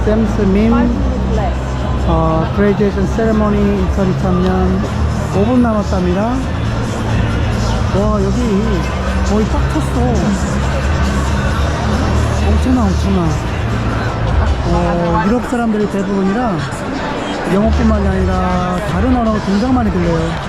CEMS MIM graduation ceremony 2023년 5분 남았답니다. 와, 여기 거의 꽉 찼어. 엄청나. 유럽 사람들이 대부분이라 영어뿐만이 아니라 다른 언어가 굉장히 많이 들려요.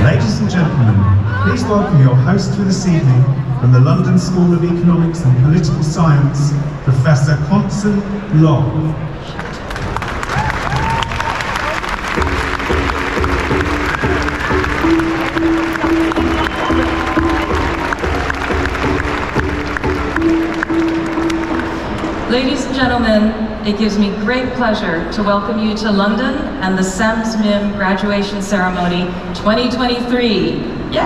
Ladies and gentlemen, please welcome your host for this evening from the London School of Economics and Political Science, Professor Constance Long. Ladies and gentlemen, it gives me great pleasure to welcome you to London and the CEMS MIM graduation ceremony 2023. Yeah!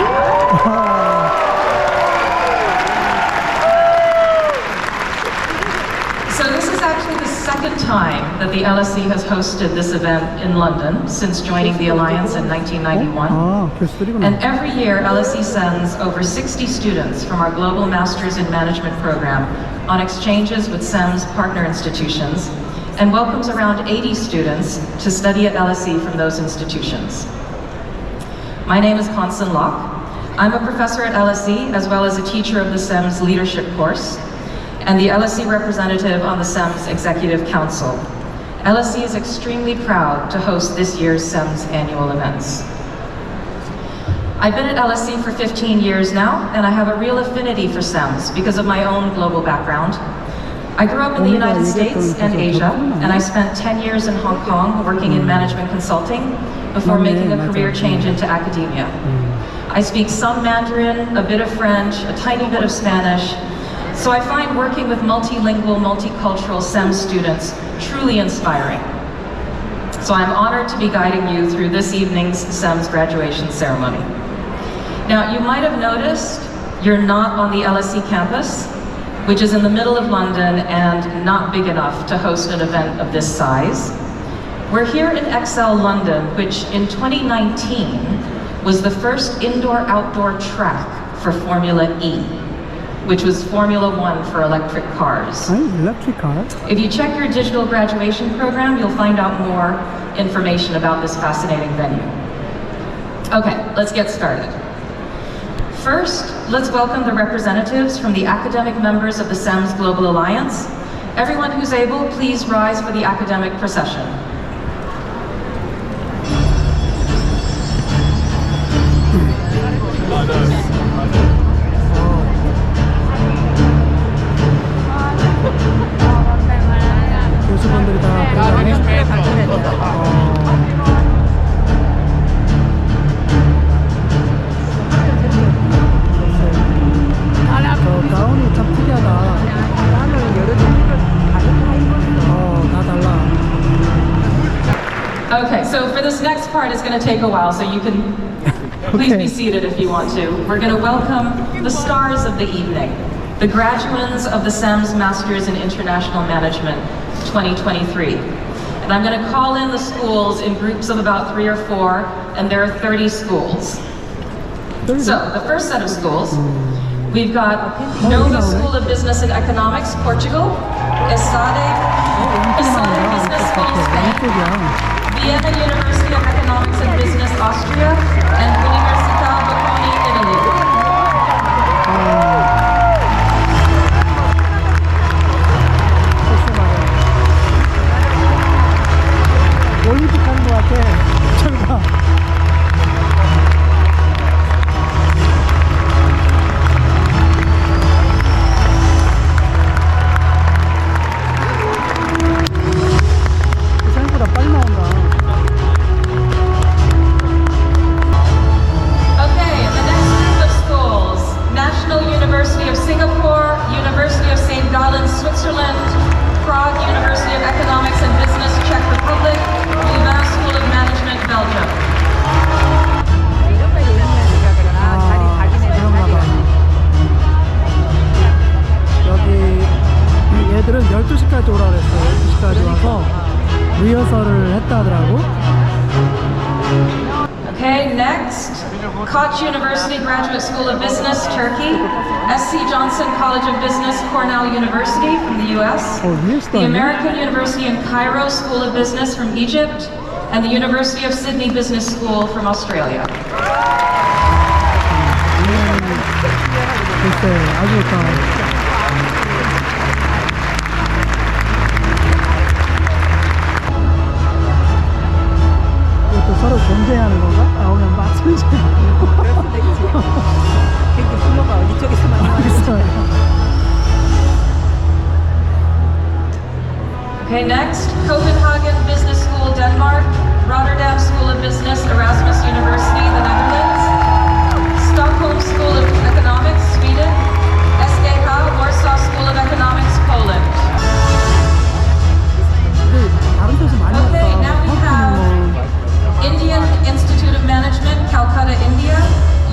So this is actually the second time that the LSE has hosted this event in London since joining the Alliance in 1991. And every year LSE sends over 60 students from our Global Masters in Management program on exchanges with CEMS partner institutions and welcomes around 80 students to study at LSE from those institutions. My name is Constance Locke. I'm a professor at LSE as well as a teacher of the CEMS leadership course and the LSE representative on the CEMS Executive Council. LSE is extremely proud to host this year's CEMS annual events. I've been at LSE for 15 years now, and I have a real affinity for CEMS because of my own global background. I grew up in the United States and Asia, and I spent 10 years in Hong Kong working in management consulting before making a career change into academia. I speak some Mandarin, a bit of French, a tiny bit of Spanish, so I find working with multilingual, multicultural CEMS students truly inspiring. So I'm honored to be guiding you through this evening's CEMS graduation ceremony. Now, you might have noticed you're not on the LSE campus, which is in the middle of London and not big enough to host an event of this size. We're here in XL London, which in 2019 was the first indoor-outdoor track for Formula E, which was Formula One for electric cars. Electric cars? If you check your digital graduation program, you'll find out more information about this fascinating venue. Okay, let's get started. First, let's welcome the representatives from the academic members of the CEMS Global Alliance. Everyone who's able, please rise for the academic procession. 교수분들이 가운이 참 특이하다. 다 달라. Okay, so for this next part, it's going to take a while, so you can please be seated if you want to. We're going to welcome the stars of the evening, the graduates of the CEMS Masters in International Management 2023. And I'm going to call in the schools in groups of about 3 or 4, and there are 30 schools. So the first set of schools, we've got Nova School of Business and Economics, Portugal, ESADE Business School, Spain, Vienna University of Economics and Business, Austria, and Università Bocconi, Italy. 올림픽 하는 것 같아. 저기가. 생각보다 빨리 나온다. 가져와서 리허설을 했다 하더라고. Okay, next, Koç University Graduate School of Business, Turkey, SC Johnson College of Business, Cornell University from the US, the American University in Cairo School of Business from Egypt, and the University of Sydney Business School from Australia. 글쎄, 아주 좋다. 이것도 서로 경쟁하는 건가? 나오면 막 승질. 그럴 수도 있지. 근데 불러가 어디 쪽에서 만나겠어요? Okay, next, Copenhagen Business School, Denmark, Rotterdam School of Business, Erasmus University, the Netherlands, Stockholm School of Economics, Sweden, SGH, Warsaw School of Economics, Poland. 다른 데서 많이 왔다. Okay, now we have Indian Institute of Management, Calcutta, India,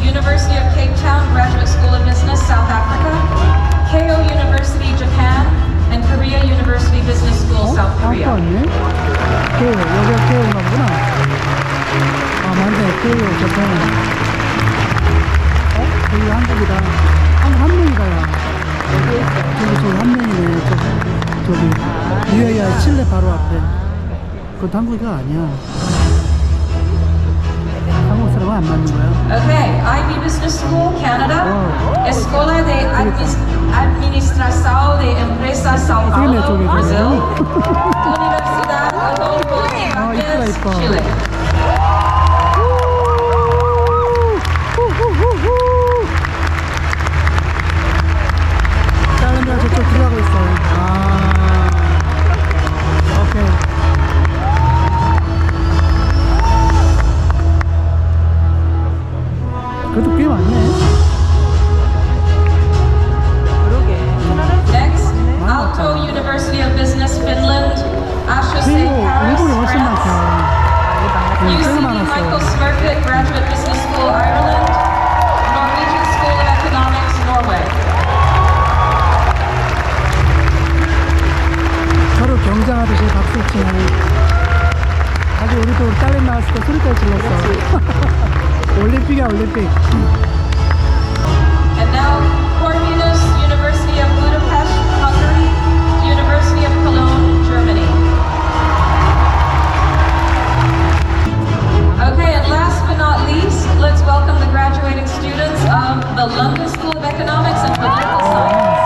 University of Cape Town Graduate School of Business, South Africa, Keio University, Japan, and Korea University Business School, South Korea. 왔네? 케이오, 여기가 케이오인가 보구나. 아, 맞네, 케이오, 저편. 여기 한국이다. 한국 한 명이다, 야. 저기 한 명이네. 저기 UAE 칠레 바로 앞에. 그것도 한국이가 아니야. 한국 사람은 안 맞는 거야. Okay, IB Business School, Canada, Escola de Administração de Empresas, São Paulo, Brazil, Universidade Adolfo Ibáñez, Chile. 사람들 저쪽 들어가고 있어요. 아, 오케이. 그래도 꽤 많네. Next, Aalto University of Business, Finland, HEC 그리고 Paris, 일본이 훨씬 France, 많다. 되게 UCB 많았어. Michael Smurfit Graduate Business School, Ireland, Norwegian School of Economics, Norway. 서로 경쟁하듯이 박수 치네. 아주 우리도 딸린 나왔을 때 소리까지 질렀어. 올림픽이야, 올림픽. And now, Corvinus University of Budapest, Hungary, University of Cologne, Germany. Okay, and last but not least, let's welcome the graduating students of the London School of Economics and Political Science.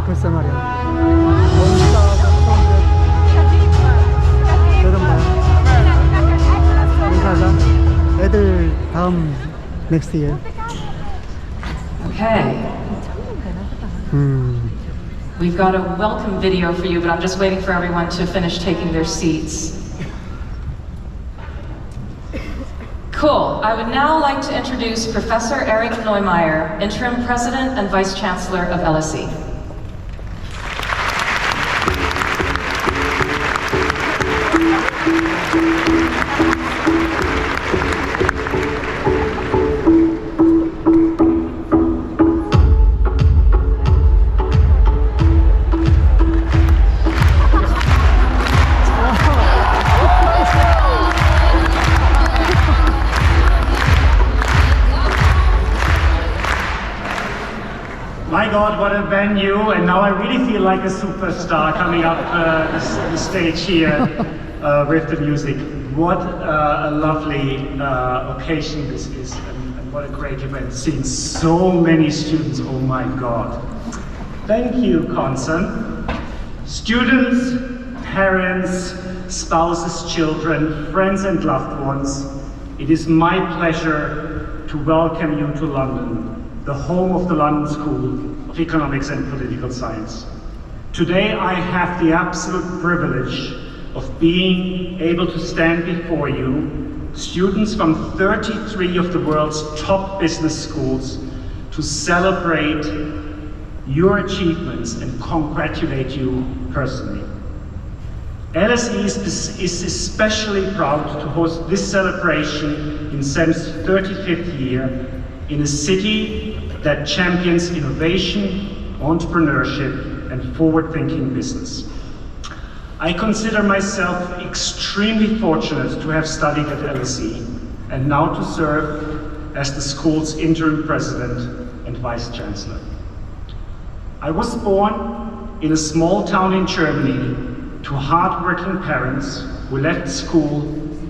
글쎄 말이야. 애들 다음 next year. Okay, we've got a welcome video for you, but I'm just waiting for everyone to finish taking their seats. Cool. I would now like to introduce Professor Eric Neumeier, Interim President and Vice Chancellor of LSE. My God, what a venue, and now I really feel like a superstar coming up the stage here with the music. What a lovely occasion this is, and what a great event, seeing so many students, oh my God. Thank you, Conson. Students, parents, spouses, children, friends and loved ones, it is my pleasure to welcome you to London. the home of the London School of Economics and Political Science. Today I have the absolute privilege of being able to stand before you, students from 33 of the world's top business schools, to celebrate your achievements and congratulate you personally. LSE is especially proud to host this celebration in CEM's 35th year in a city that champions innovation, entrepreneurship, and forward-thinking business. I consider myself extremely fortunate to have studied at LSE and now to serve as the school's interim president and vice chancellor. I was born in a small town in Germany to hard-working parents who left school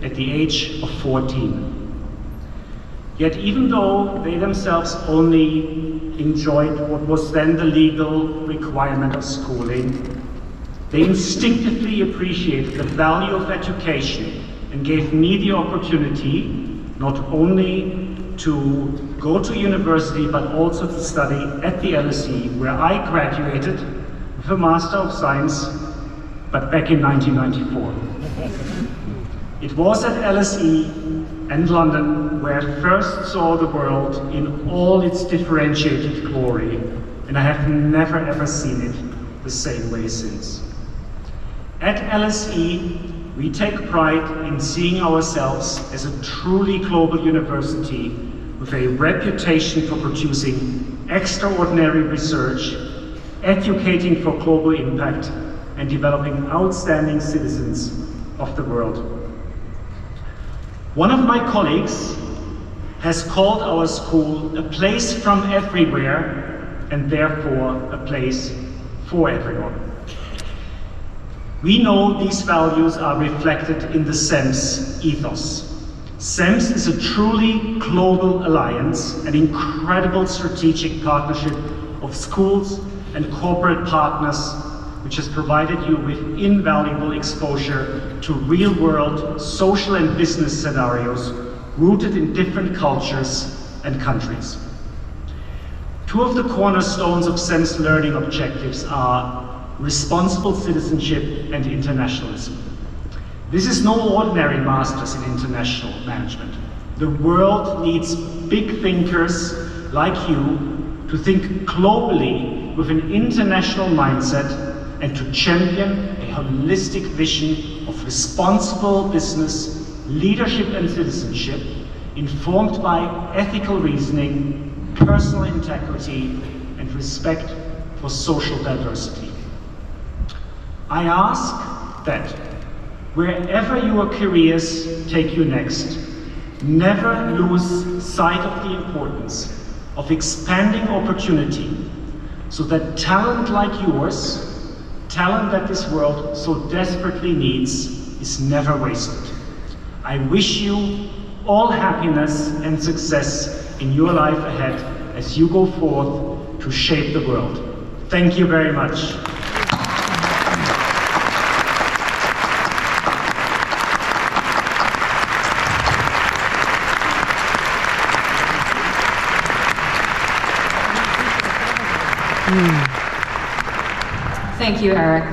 at the age of 14. Yet even though they themselves only enjoyed what was then the legal requirement of schooling, they instinctively appreciated the value of education and gave me the opportunity not only to go to university but also to study at the LSE, where I graduated with a Master of Science, but back in 1994. It was at LSE and London where I first saw the world in all its differentiated glory, and I have never ever seen it the same way since. At LSE, we take pride in seeing ourselves as a truly global university with a reputation for producing extraordinary research, educating for global impact, and developing outstanding citizens of the world. One of my colleagues has called our school a place from everywhere and therefore a place for everyone. We know these values are reflected in the CEMS ethos. CEMS is a truly global alliance, an incredible strategic partnership of schools and corporate partners, which has provided you with invaluable exposure to real-world social and business scenarios rooted in different cultures and countries. Two of the cornerstones of CEMS learning objectives are responsible citizenship and internationalism. This is no ordinary masters in international management. The world needs big thinkers like you to think globally with an international mindset and to champion a holistic vision of responsible business, leadership and citizenship, informed by ethical reasoning, personal integrity, and respect for social diversity. I ask that wherever your careers take you next, never lose sight of the importance of expanding opportunity so that talent like yours, talent that this world so desperately needs, is never wasted. I wish you all happiness and success in your life ahead as you go forth to shape the world. Thank you very much. Thank you, Eric.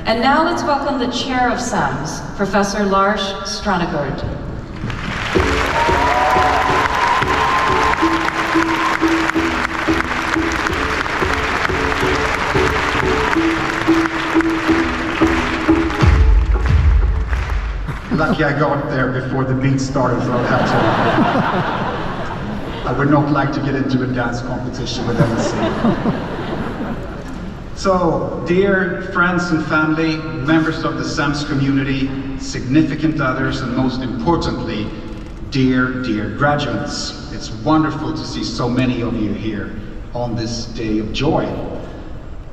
And now let's welcome the chair of CEMS, Professor Lars Stranegård. Lucky I got there before the beat started, so I'll have to. I would not like to get into a dance competition with LSE. So, dear friends and family, members of the CEMS community, significant others, and most importantly, dear graduates. It's wonderful to see so many of you here on this day of joy.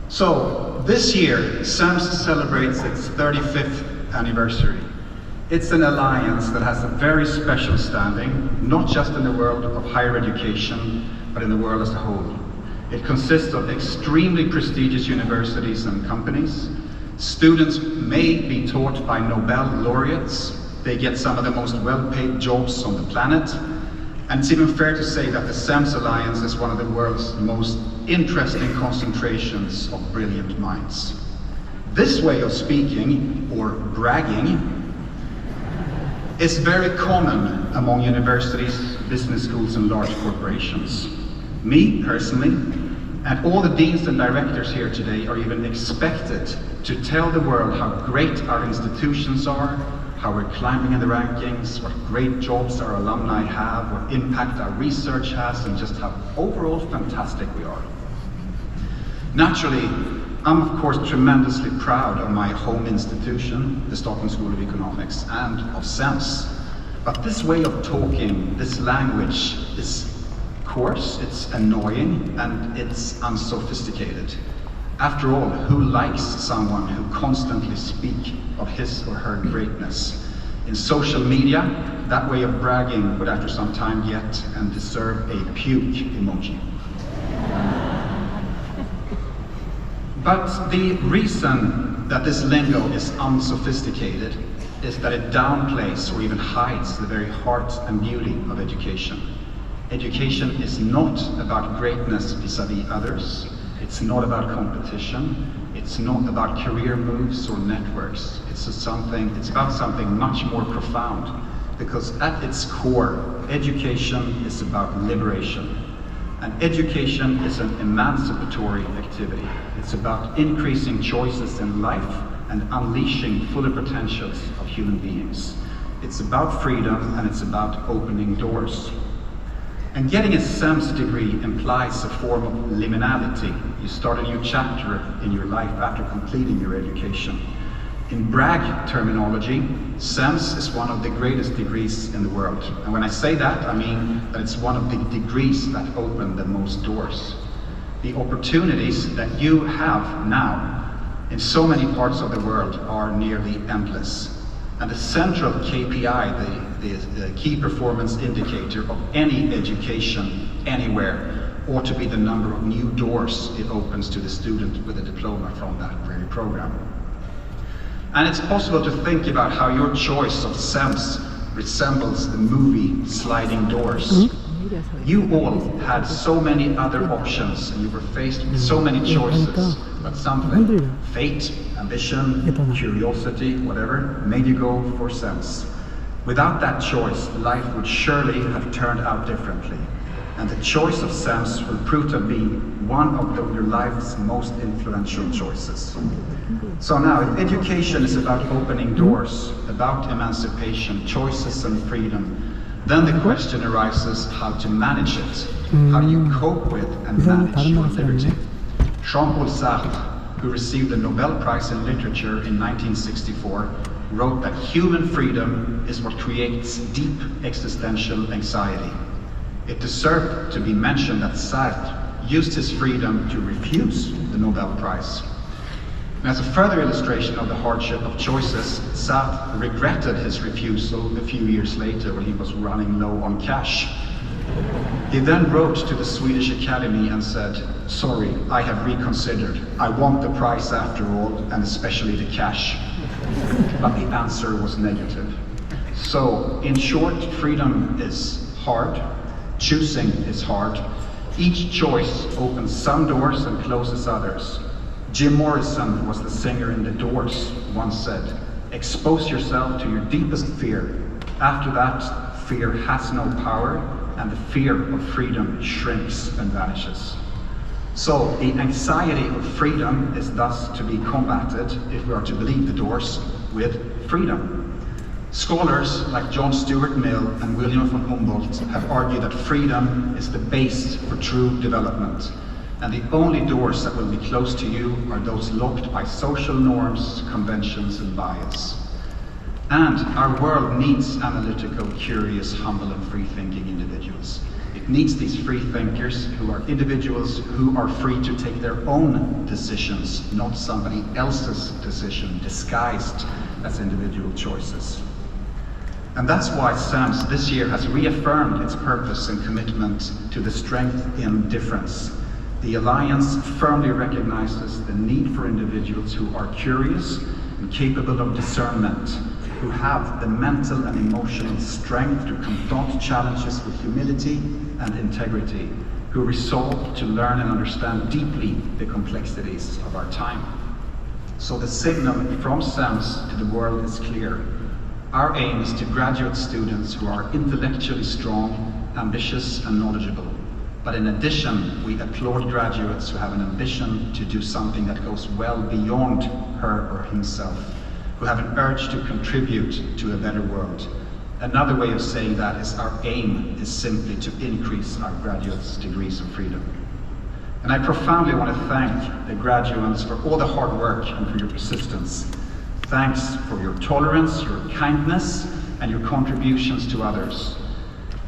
So, this year, CEMS celebrates its 35th anniversary. It's an alliance that has a very special standing, not just in the world of higher education, but in the world as a whole. It consists of extremely prestigious universities and companies. Students may be taught by Nobel laureates. They get some of the most well-paid jobs on the planet. And it's even fair to say that the CEMS Alliance is one of the world's most interesting concentrations of brilliant minds. This way of speaking, or bragging, is very common among universities, business schools and large corporations. Me, personally, and all the deans and directors here today are even expected to tell the world how great our institutions are, how we're climbing in the rankings, what great jobs our alumni have, what impact our research has, and just how overall fantastic we are. Naturally, I'm of course tremendously proud of my home institution, the Stockholm School of Economics, and of CEMS. But this way of talking, this language is coarse, it's annoying, and it's unsophisticated. After all, who likes someone who constantly speaks of his or her greatness? In social media, that way of bragging would after some time get and deserve a puke emoji. But the reason that this lingo is unsophisticated is that it downplays or even hides the very heart and beauty of education. Education is not about greatness vis-à-vis others. It's not about competition. It's not about career moves or networks. It's about something much more profound, because at its core, education is about liberation. And education is an emancipatory activity. It's about increasing choices in life and unleashing fuller potentials of human beings. It's about freedom, and it's about opening doors. And getting a CEMS degree implies a form of liminality. You start a new chapter in your life after completing your education. In brag terminology, CEMS is one of the greatest degrees in the world. And when I say that, I mean that it's one of the degrees that open the most doors. The opportunities that you have now in so many parts of the world are nearly endless. And the central KPI, the key performance indicator of any education anywhere, ought to be the number of new doors it opens to the student with a diploma from that very program. And it's possible to think about how your choice of CEMS resembles the movie Sliding Doors. You all had so many other options, and you were faced with so many choices, but something, fate, ambition, curiosity, whatever, made you go for CEMS. Without that choice, life would surely have turned out differently. And the choice of CEMS will prove to be one of your life's most influential choices. So now, if education is about opening doors, about emancipation, choices and freedom, then the question arises how to manage it. How do you cope with and manage your liberty? Jean-Paul Sartre, who received the Nobel Prize in Literature in 1964, wrote that human freedom is what creates deep existential anxiety. It deserved to be mentioned that Sartre used his freedom to refuse the Nobel Prize. And as a further illustration of the hardship of choices, Sartre regretted his refusal a few years later when he was running low on cash. He then wrote to the Swedish Academy and said, "Sorry, I have reconsidered. I want the prize after all, and especially the cash." But the answer was negative. So, in short, freedom is hard. Choosing is hard. Each choice opens some doors and closes others. Jim Morrison was the singer in The Doors, once said, "Expose yourself to your deepest fear. After that, fear has no power, and the fear of freedom shrinks and vanishes." So the anxiety of freedom is thus to be combated, if we are to believe The Doors, with freedom. Scholars like John Stuart Mill and William von Humboldt have argued that freedom is the base for true development. And the only doors that will be closed to you are those locked by social norms, conventions, and bias. And our world needs analytical, curious, humble, and free-thinking individuals. It needs these free thinkers who are individuals who are free to take their own decisions, not somebody else's decision disguised as individual choices. And that's why CEMS this year has reaffirmed its purpose and commitment to the strength in difference. The Alliance firmly recognizes the need for individuals who are curious and capable of discernment, who have the mental and emotional strength to confront challenges with humility and integrity, who resolve to learn and understand deeply the complexities of our time. So the signal from CEMS to the world is clear. Our aim is to graduate students who are intellectually strong, ambitious and knowledgeable. But in addition, we applaud graduates who have an ambition to do something that goes well beyond her or himself, who have an urge to contribute to a better world. Another way of saying that is our aim is simply to increase our graduates' degrees of freedom. And I profoundly want to thank the graduates for all the hard work and for your persistence. Thanks for your tolerance, your kindness, and your contributions to others.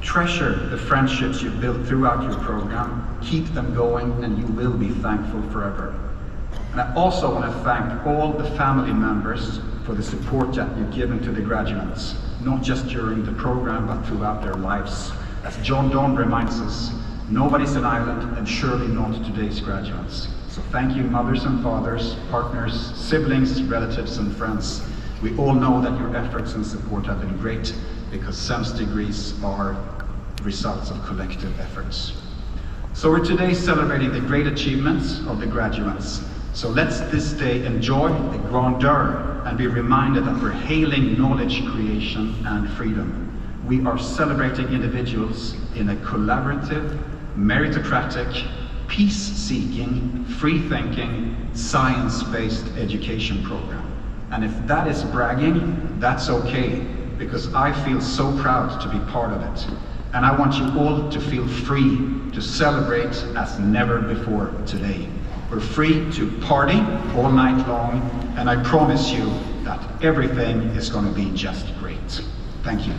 Treasure the friendships you've built throughout your program, keep them going, and you will be thankful forever. And I also want to thank all the family members for the support that you've given to the graduates, not just during the program, but throughout their lives. As John Donne reminds us, nobody's an island, and surely not today's graduates. So thank you, mothers and fathers, partners, siblings, relatives, and friends. We all know that your efforts and support have been great, because CEMS degrees are results of collective efforts. So we're today celebrating the great achievements of the graduates. So let's this day enjoy the grandeur and be reminded that we're hailing knowledge creation and freedom. We are celebrating individuals in a collaborative, meritocratic, peace-seeking, free-thinking, science-based education program. And if that is bragging, that's okay, because I feel so proud to be part of it. And I want you all to feel free to celebrate as never before today. We're free to party all night long, and I promise you that everything is going to be just great. Thank you.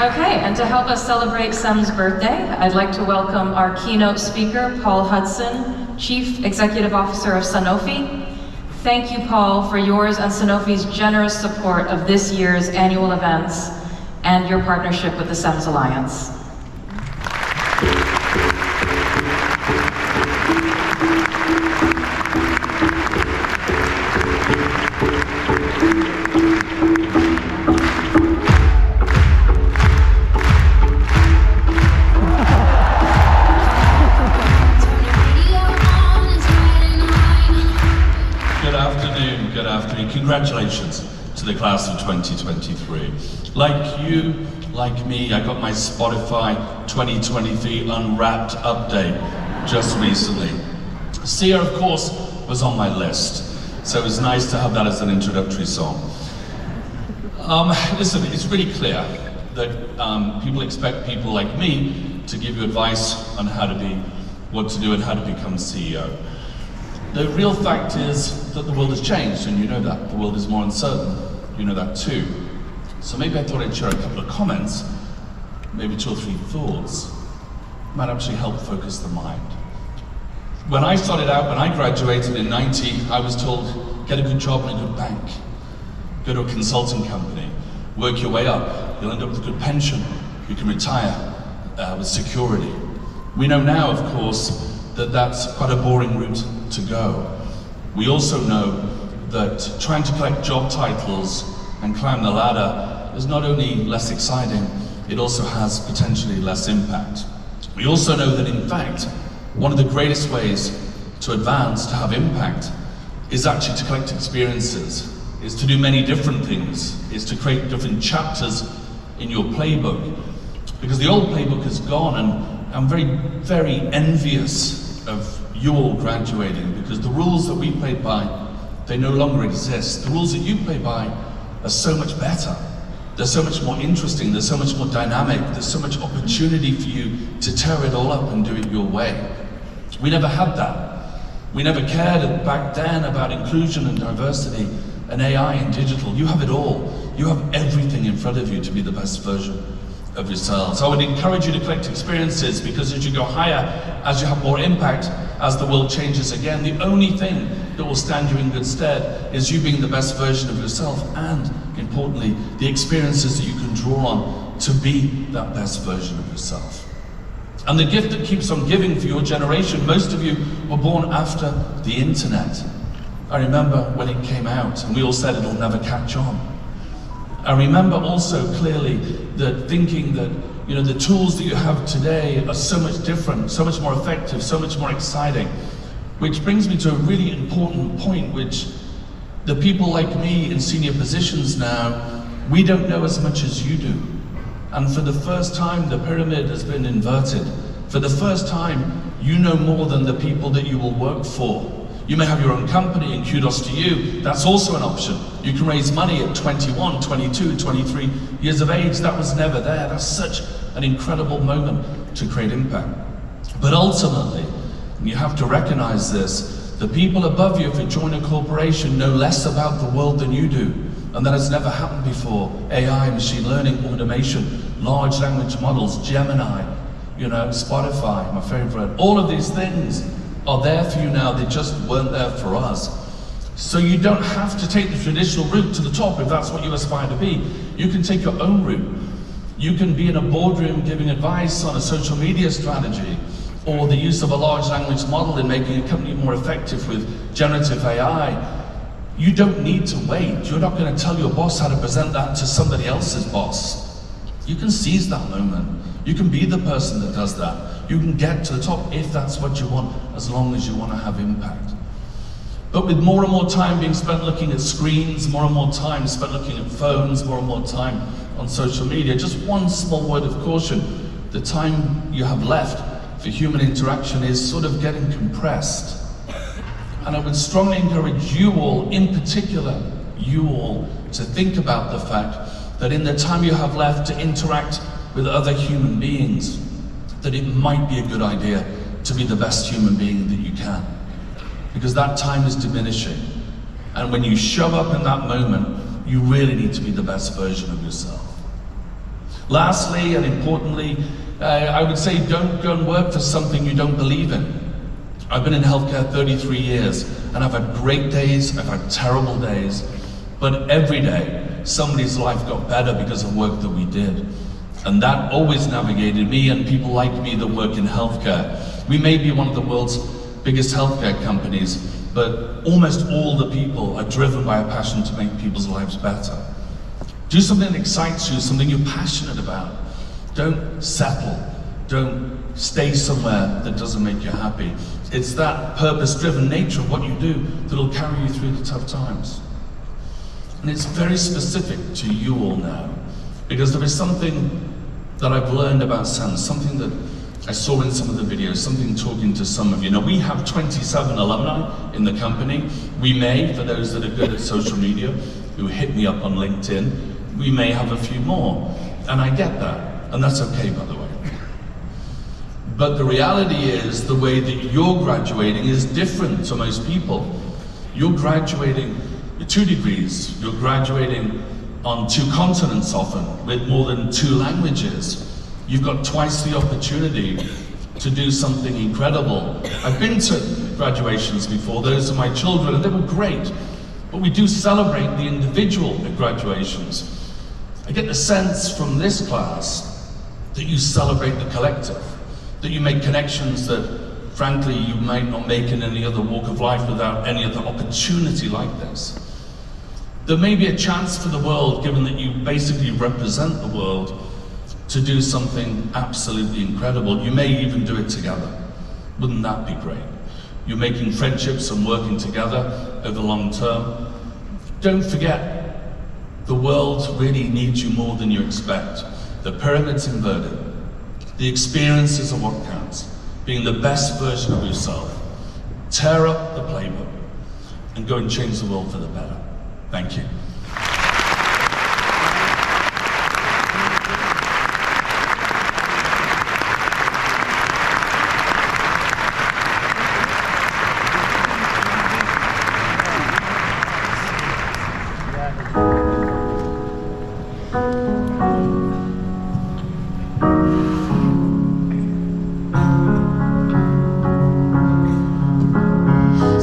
Okay, and to help us celebrate CEM's birthday, I'd like to welcome our keynote speaker, Paul Hudson, Chief Executive Officer of Sanofi. Thank you, Paul, for yours and Sanofi's generous support of this year's annual events and your partnership with the CEMS Alliance. Good afternoon. Congratulations to the class of 2023. Like you, like me, I got my Spotify 2023 Unwrapped update just recently. Sia, of course, was on my list, so it was nice to have that as an introductory song. Listen, it's really clear that people expect people like me to give you advice on how to be, what to do and how to become CEO. The real fact is that the world has changed, and you know that. The world is more uncertain. You know that too. So maybe I thought I'd share a couple of comments, maybe 2 or 3 thoughts, might actually help focus the mind. When I started out, when I graduated in 90, I was told, get a good job in a good bank, go to a consulting company, work your way up, you'll end up with a good pension, you can retire with security. We know now, of course, that that's quite a boring route to go. We also know that trying to collect job titles and climb the ladder is not only less exciting, it also has potentially less impact. We also know that in fact, one of the greatest ways to advance, to have impact, is actually to collect experiences, is to do many different things, is to create different chapters in your playbook. Because the old playbook is gone, and I'm very, very envious of you all graduating, because the rules that we played by, they no longer exist. The rules that you play by are so much better. They're so much more interesting, they're so much more dynamic, there's so much opportunity for you to tear it all up and do it your way. We never had that. We never cared back then about inclusion and diversity and AI and digital. You have it all. You have everything in front of you to be the best version of yourselves. I would encourage you to collect experiences, because as you go higher, as you have more impact, as the world changes again, the only thing that will stand you in good stead is you being the best version of yourself, and importantly, the experiences that you can draw on to be that best version of yourself. And the gift that keeps on giving for your generation, most of you were born after the internet. I remember when it came out and we all said it'll never catch on. I remember also clearly that thinking that the tools that you have today are so much different, so much more effective, so much more exciting. Which brings me to a really important point, which the people like me in senior positions now, we don't know as much as you do. And for the first time, the pyramid has been inverted. For the first time, you know more than the people that you will work for. You may have your own company, and kudos to you, that's also an option. You can raise money at 21, 22, 23 years of age. That was never there. That's such an incredible moment to create impact. But ultimately, and you have to recognize this, the people above you, if you join a corporation, know less about the world than you do. And that has never happened before. AI, machine learning, automation, large language models, Gemini, Spotify, my favorite. All of these things are there for you now, they just weren't there for us. So you don't have to take the traditional route to the top if that's what you aspire to be. You can take your own route. You can be in a boardroom giving advice on a social media strategy, or the use of a large language model in making a company more effective with generative AI. You don't need to wait. You're not going to tell your boss how to present that to somebody else's boss. You can seize that moment. You can be the person that does that. You can get to the top if that's what you want, as long as you want to have impact. But with more and more time being spent looking at screens, more and more time spent looking at phones, more and more time on social media, just one small word of caution: the time you have left for human interaction is sort of getting compressed. And I would strongly encourage you all, in particular, you all, to think about the fact that in the time you have left to interact with other human beings, that it might be a good idea to be the best human being that you can. Because that time is diminishing. And when you show up in that moment, you really need to be the best version of yourself. Lastly, and importantly, I would say don't go and work for something you don't believe in. I've been in healthcare 33 years, and I've had great days, I've had terrible days, but every day, somebody's life got better because of work that we did. And that always navigated me and people like me that work in healthcare. We may be one of the world's biggest healthcare companies, but almost all the people are driven by a passion to make people's lives better. Do something that excites you, something you're passionate about. Don't settle. Don't stay somewhere that doesn't make you happy. It's that purpose-driven nature of what you do that'll carry you through the tough times. And it's very specific to you all now, because there is something that I've learned about CEMS, something that I saw in some of the videos, something talking to some of you. Now, we have 27 alumni in the company. We may, for those that are good at social media, who hit me up on LinkedIn, we may have a few more. And I get that, and that's okay, by the way. But the reality is, the way that you're graduating is different to most people. You're graduating with 2 degrees. You're graduating on 2 continents often, with more than 2 languages. You've got twice the opportunity to do something incredible. I've been to graduations before, those are my children, and they were great. But we do celebrate the individual at graduations. I get the sense from this class that you celebrate the collective, that you make connections that, frankly, you might not make in any other walk of life without any other opportunity like this. There may be a chance for the world, given that you basically represent the world, to do something absolutely incredible. You may even do it together. Wouldn't that be great? You're making friendships and working together over the long term. Don't forget, the world really needs you more than you expect. The pyramid's inverted. The experiences are what counts. Being the best version of yourself. Tear up the playbook and go and change the world for the better. Thank you.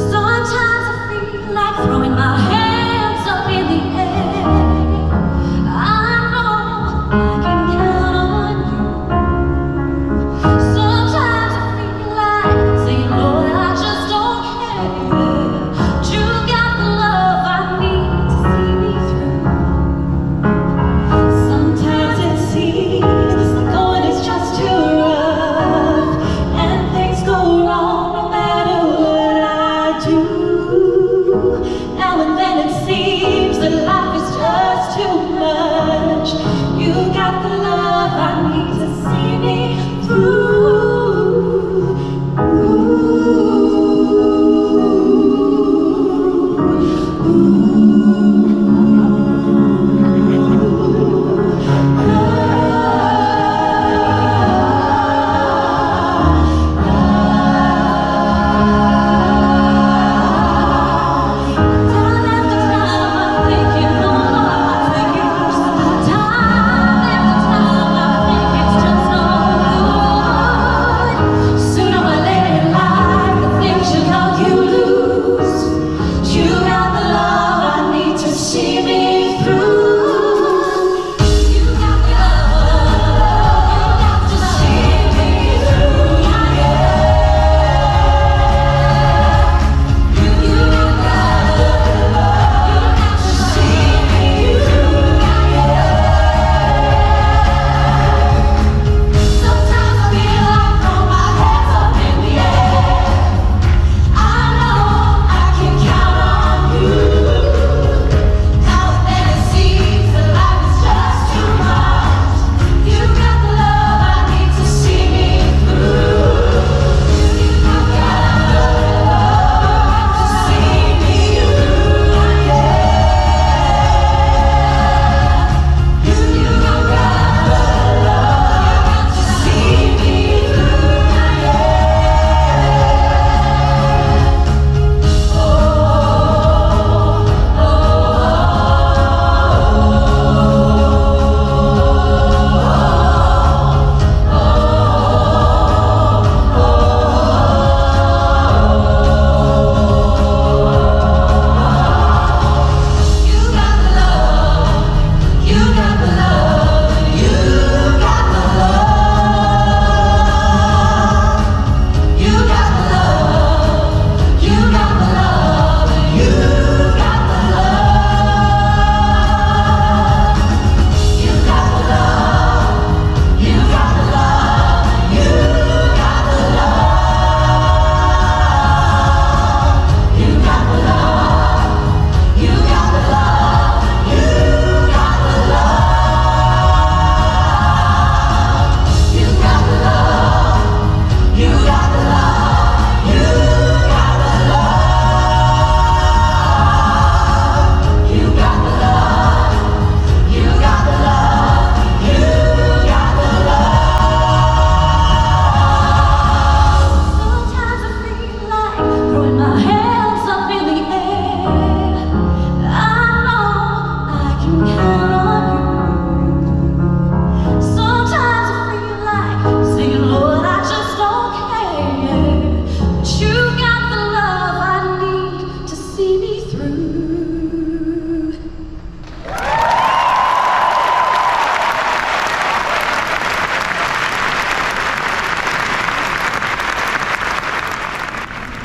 Sometimes I feel like throwing my hands up in the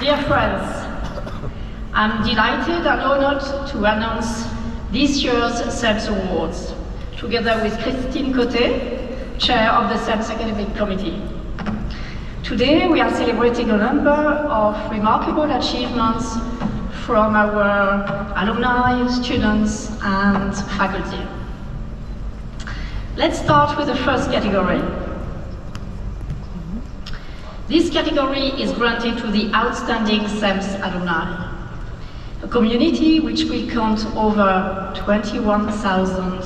Dear friends, I'm delighted and honored to announce this year's CEMS Awards, together with Christine Coté, Chair of the CEMS Academic Committee. Today we are celebrating a number of remarkable achievements from our alumni, students and faculty. Let's start with the first category. This category is granted to the outstanding CEMS alumni, a community which will count over 21,000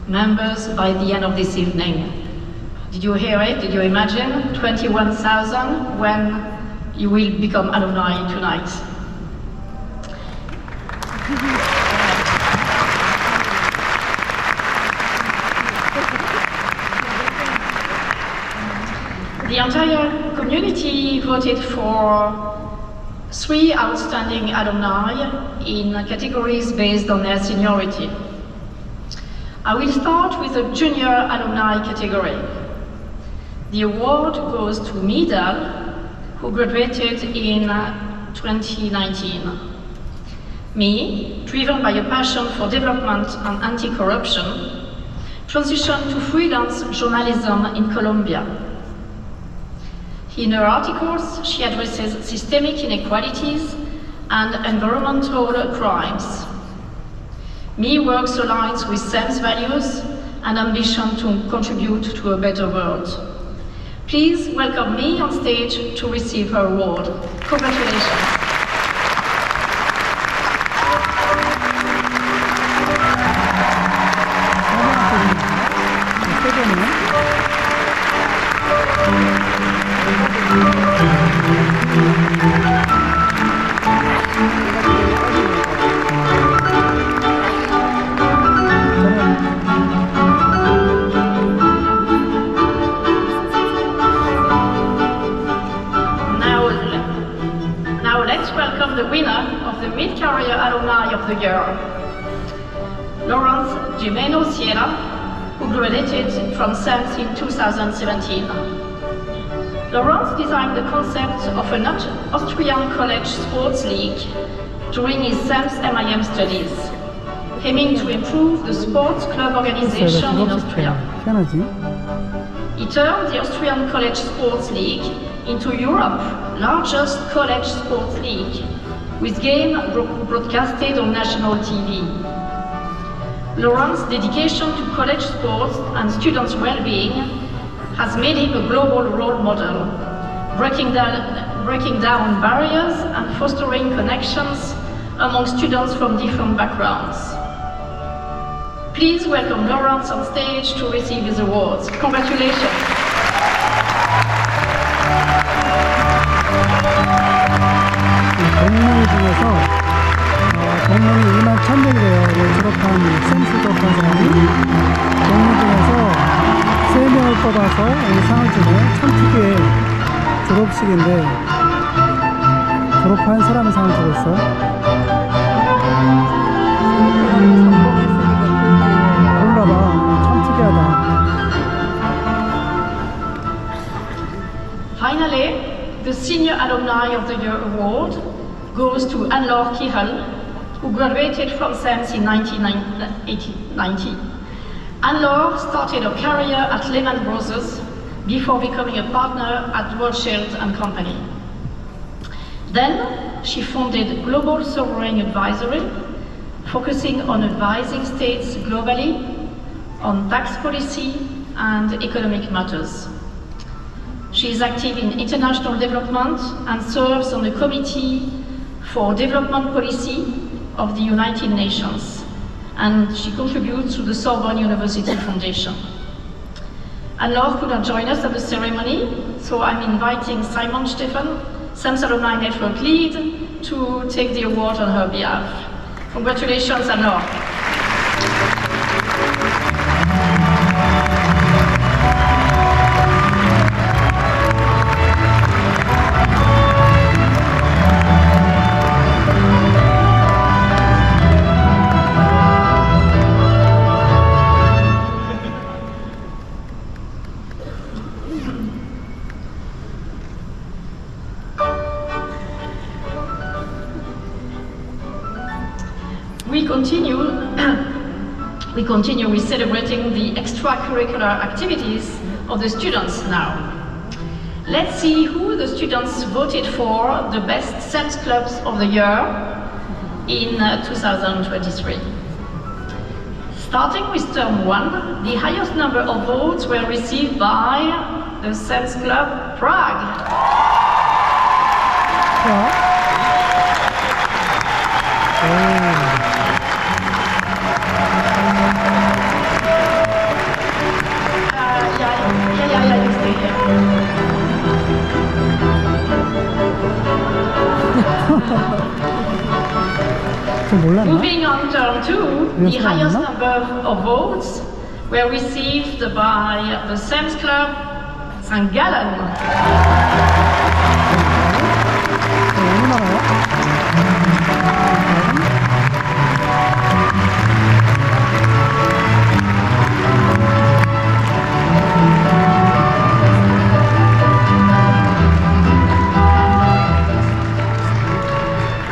members by the end of this evening. Did you hear it? Did you imagine? 21,000 when you will become alumni tonight. The entire community voted for 3 outstanding alumni in categories based on their seniority. I will start with the junior alumni category. The award goes to Midal, who graduated in 2019. Me, driven by a passion for development and anti-corruption, transitioned to freelance journalism in Colombia. In her articles, she addresses systemic inequalities and environmental crimes. Me works aligns with CEMS values and ambition to contribute to a better world. Please welcome Me on stage to receive her award. Congratulations. The winner of the Mid-Career Alumni of the Year, Lawrence Jimeno Sierra, who graduated from CEMS in 2017. Lawrence designed the concept of an Austrian college sports league during his CEMS MIM studies, aiming to improve the sports club organization in Austria. He turned the Austrian College Sports League into Europe's largest college sports league, with games broadcasted on national TV. Laurent's dedication to college sports and students' well-being has made him a global role model, breaking down barriers and fostering connections among students from different backgrounds. Please welcome Laurent on stage to receive his awards. Congratulations. 동문 중에서 동문이 2만 1,000명이래요. 졸업한 CEMS 졸업한 사람이 동문 중에서 3명을 뽑아서 오늘 상을 주는 참 특유의 졸업식인데 졸업한 사람이 상을 주고 있어요. 그런가 봐. 참 특이하다. Finally, the Senior Alumni of the Year award goes to Anne-Laure Kihal, who graduated from CEMS in 1990. Anne-Laure started her career at Lehman Brothers before becoming a partner at Rothschild & Company. Then she founded Global Sovereign Advisory, focusing on advising states globally on tax policy and economic matters. She is active in international development and serves on the Committee for Development Policy of the United Nations, and she contributes to the Sorbonne University Foundation. Anne-Laure could not join us at the ceremony, so I'm inviting Simon Stephan, CEMS Alumni Network Lead, to take the award on her behalf. Congratulations, Anne-Laure. continue with celebrating the extracurricular activities of the students now. Let's see who the students voted for the best CEMS clubs of the year in 2023. Starting with term 1, the highest number of votes were received by the CEMS Club Prague. You stay here. Moving on term 2, the highest number of votes were received by the CEMS Club St. Gallen.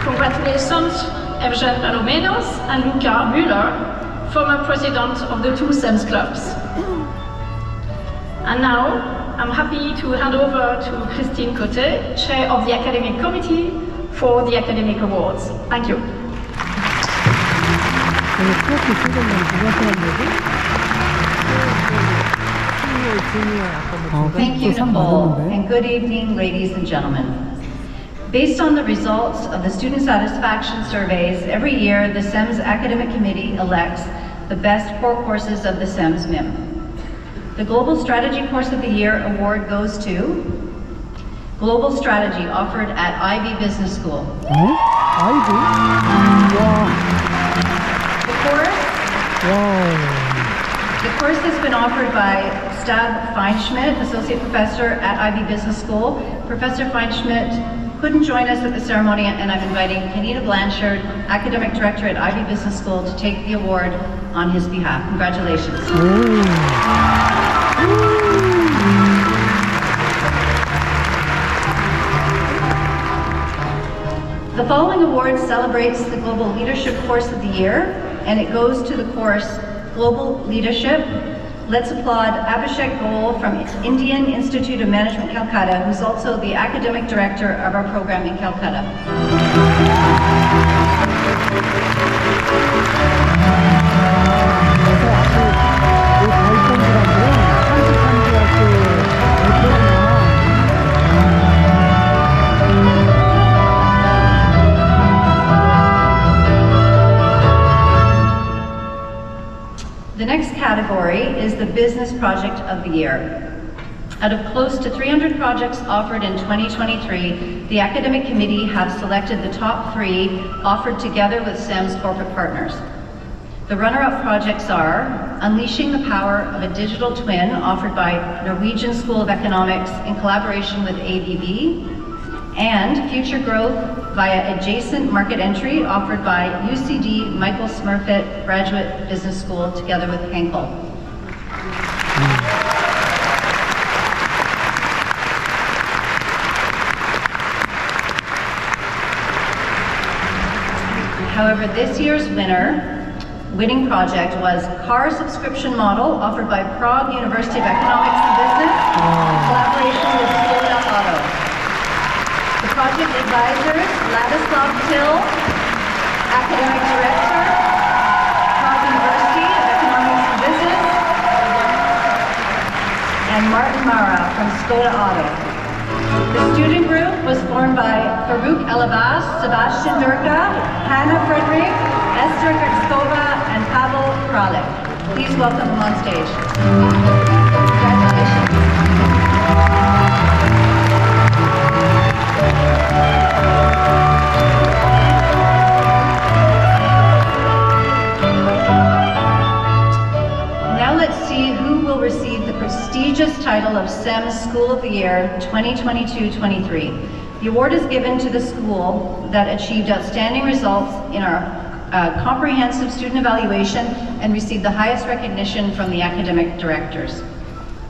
Congratulations, Evgen Palomenos and Luca Müller, former president of the two CEMS clubs. And now, I'm happy to hand over to Christine Cote, chair of the academic committee for the academic awards. Thank you. Thank you, Nicole, and good evening, ladies and gentlemen. Based on the results of the student satisfaction surveys, every year the CEMS Academic Committee elects the best core courses of the CEMS MIM. The Global Strategy Course of the Year award goes to Global Strategy, offered at Ivy Business School. Ivy? Wow. The course has been offered by Stab Feinschmidt, Associate Professor at Ivy Business School. Professor Feinschmidt couldn't join us at the ceremony, and I'm inviting Kenita Blanchard, Academic Director at Ivy Business School, to take the award on his behalf. Congratulations. The following award celebrates the Global Leadership Course of the Year, and it goes to the course Global Leadership. Let's applaud Abhishek Goel from Indian Institute of Management, Calcutta, who's also the academic director of our program in Calcutta. The next category is the Business Project of the Year. Out of close to 300 projects offered in 2023, the Academic Committee have selected the top 3 offered together with CEMS corporate partners. The runner-up projects are Unleashing the Power of a Digital Twin, offered by Norwegian School of Economics in collaboration with ABB, and Future Growth via Adjacent Market Entry, offered by UCD Michael Smurfit Graduate Business School together with Henkel. However, this year's winning project was Car Subscription Model, offered by Prague University of Economics and Business in collaboration with Skoda Auto. The project advisors, Ladislav Till, Academic Director, Prague University of Economics and Business, and Martin Mara from Skoda Auto. The student group was formed by Farouk Elabas, Sebastian Durka, Hannah Frederick, Esther Gerskova, and Pavel Kralik. Please welcome them on stage. Congratulations. Now let's see who will receive the prestigious title of CEMS School of the Year 2022-23. The award is given to the school that achieved outstanding results in our comprehensive student evaluation and received the highest recognition from the academic directors.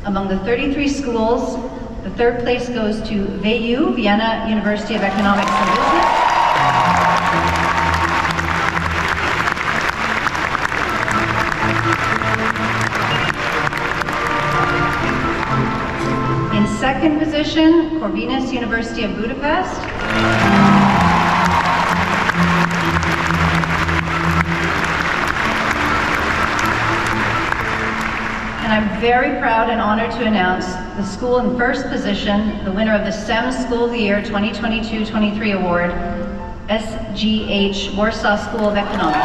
Among the 33 schools, the third place goes to VU, Vienna University of Economics and Business. position, Corvinus University of Budapest. And I'm very proud and honored to announce the school in first position, the winner of the CEMS School of the Year 2022-23 award, SGH Warsaw School of Economics.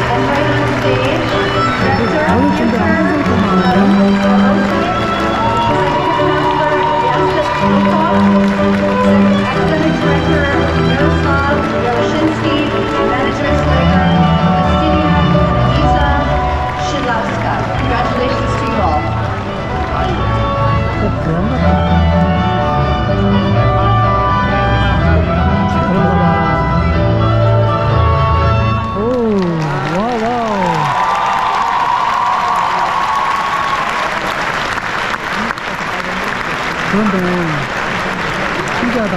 And right on stage, Academic Director Miroslav Yelchinski, Management Director Astinia and Anita Shilowska. Congratulations to you all. 그런데 신기하다.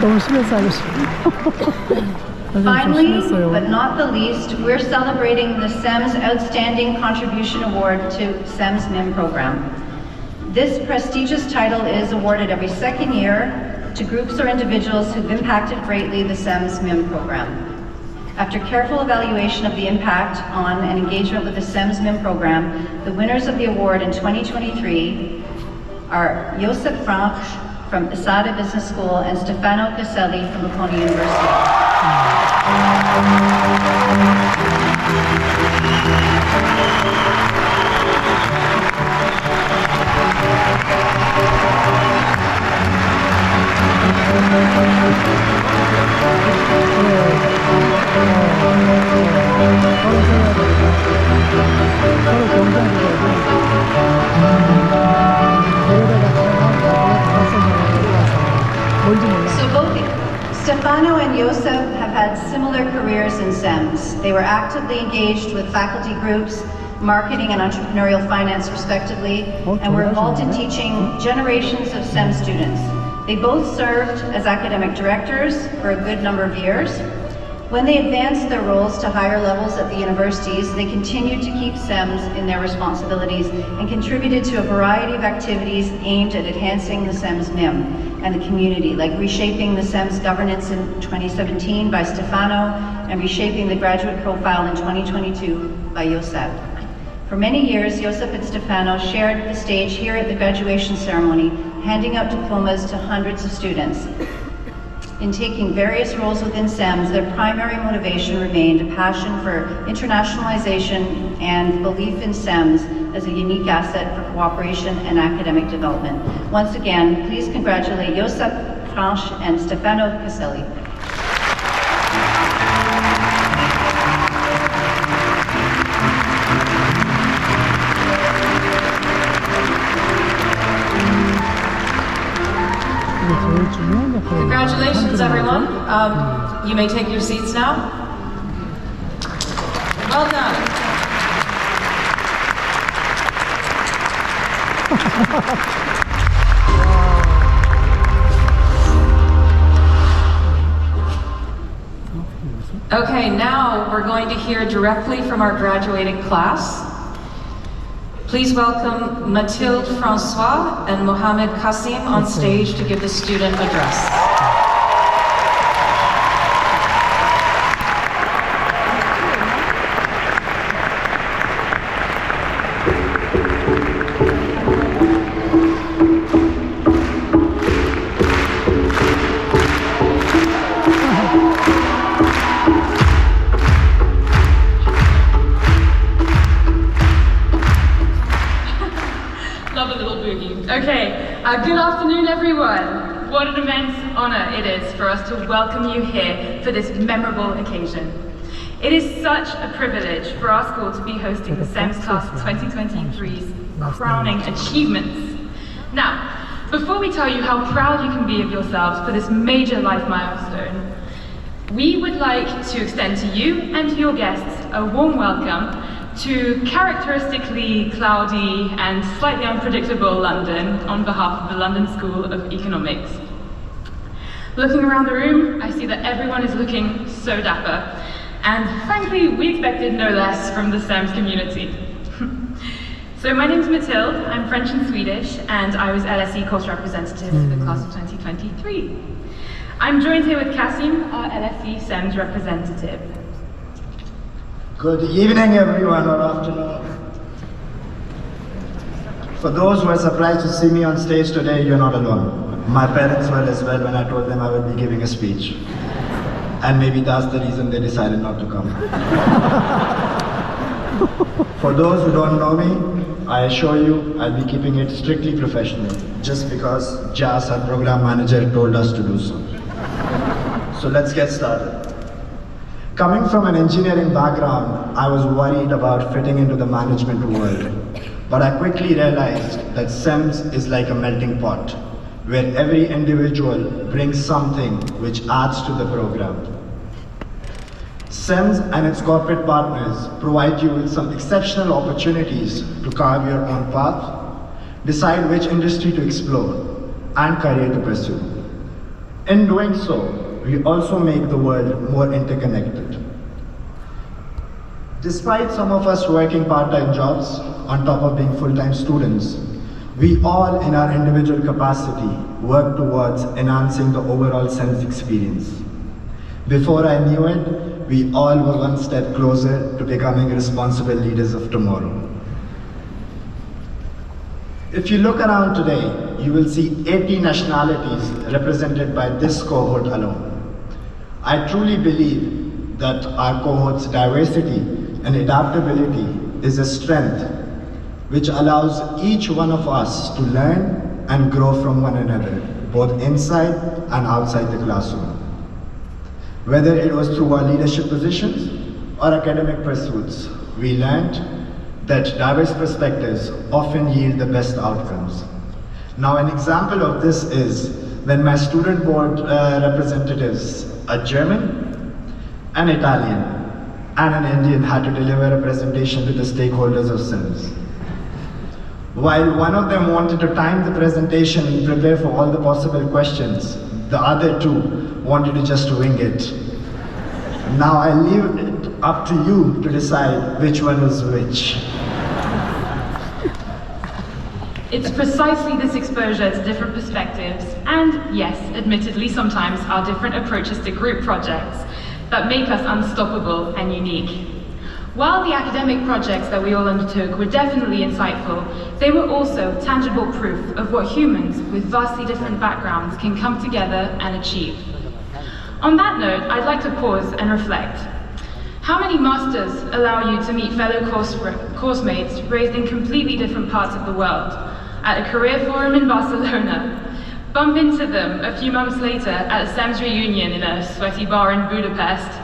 너무 심했어 아저씨. Finally, but not the least, we're celebrating the CEMS Outstanding Contribution Award to CEMS MIM program. This prestigious title is awarded every second year to groups or individuals who've impacted greatly the CEMS MIM program. After careful evaluation of the impact on and engagement with the CEMS MIM program, the winners of the award in 2023 are Josep Franch from Esada Business School and Stefano Caselli from Bocconi University. So both Stefano and Josep have had similar careers in CEMS. They were actively engaged with faculty groups, marketing and entrepreneurial finance respectively, and were involved in teaching generations of CEMS students. They both served as academic directors for a good number of years. When they advanced their roles to higher levels at the universities, they continued to keep CEMS in their responsibilities and contributed to a variety of activities aimed at enhancing the CEMS MIM and the community, like reshaping the CEMS governance in 2017 by Stefano and reshaping the graduate profile in 2022 by Josep. For many years, Josep and Stefano shared the stage here at the graduation ceremony, handing out diplomas to hundreds of students. In taking various roles within CEMS, their primary motivation remained a passion for internationalization and belief in CEMS as a unique asset for cooperation and academic development. Once again, please congratulate Josep Franch and Stefano Caselli. Congratulations, everyone. You may take your seats now. Well done. Okay, now we're going to hear directly from our graduating class. Please welcome Mathilde Francois and Mohamed Kassim on stage to give the student address. Good afternoon, everyone. What an immense honor it is for us to welcome you here for this memorable occasion. It is such a privilege for our school to be hosting the CEMS Class 2023's crowning achievements. Now, before we tell you how proud you can be of yourselves for this major life milestone, we would like to extend to you and to your guests a warm welcome to characteristically cloudy and slightly unpredictable London on behalf of the London School of Economics. Looking around the room, I see that everyone is looking so dapper, and frankly, we expected no less from the CEMS community. So my name's Mathilde, I'm French and Swedish, and I was LSE course representative for the class of 2023. I'm joined here with Kasim, our LSE CEMS representative. Good evening, everyone, or afternoon. For those who are surprised to see me on stage today, you're not alone. My parents were as well when I told them I would be giving a speech. And maybe that's the reason they decided not to come. For those who don't know me, I assure you I'll be keeping it strictly professional, just because Jas, our program manager, told us to do so. So let's get started. Coming from an engineering background, I was worried about fitting into the management world. But I quickly realized that CEMS is like a melting pot, where every individual brings something which adds to the program. CEMS and its corporate partners provide you with some exceptional opportunities to carve your own path, decide which industry to explore, and career to pursue. In doing so, we also make the world more interconnected. Despite some of us working part-time jobs on top of being full-time students, we all in our individual capacity work towards enhancing the overall CEMS experience. Before I knew it, we all were one step closer to becoming responsible leaders of tomorrow. If you look around today, you will see 80 nationalities represented by this cohort alone. I truly believe that our cohort's diversity and adaptability is a strength which allows each one of us to learn and grow from one another, both inside and outside the classroom. Whether it was through our leadership positions or academic pursuits, we learned that diverse perspectives often yield the best outcomes. Now, an example of this is when my student board representatives, a German, an Italian, and an Indian had to deliver a presentation to the stakeholders of CEMS. While one of them wanted to time the presentation and prepare for all the possible questions, the other two wanted to just wing it. Now I leave it up to you to decide which one was which. It's precisely this exposure to different perspectives, and yes, admittedly sometimes our different approaches to group projects, that make us unstoppable and unique. While the academic projects that we all undertook were definitely insightful, they were also tangible proof of what humans with vastly different backgrounds can come together and achieve. On that note, I'd like to pause and reflect. How many masters allow you to meet fellow course mates raised in completely different parts of the world? At a career forum in Barcelona, bump into them a few months later at a CEMS reunion in a sweaty bar in Budapest,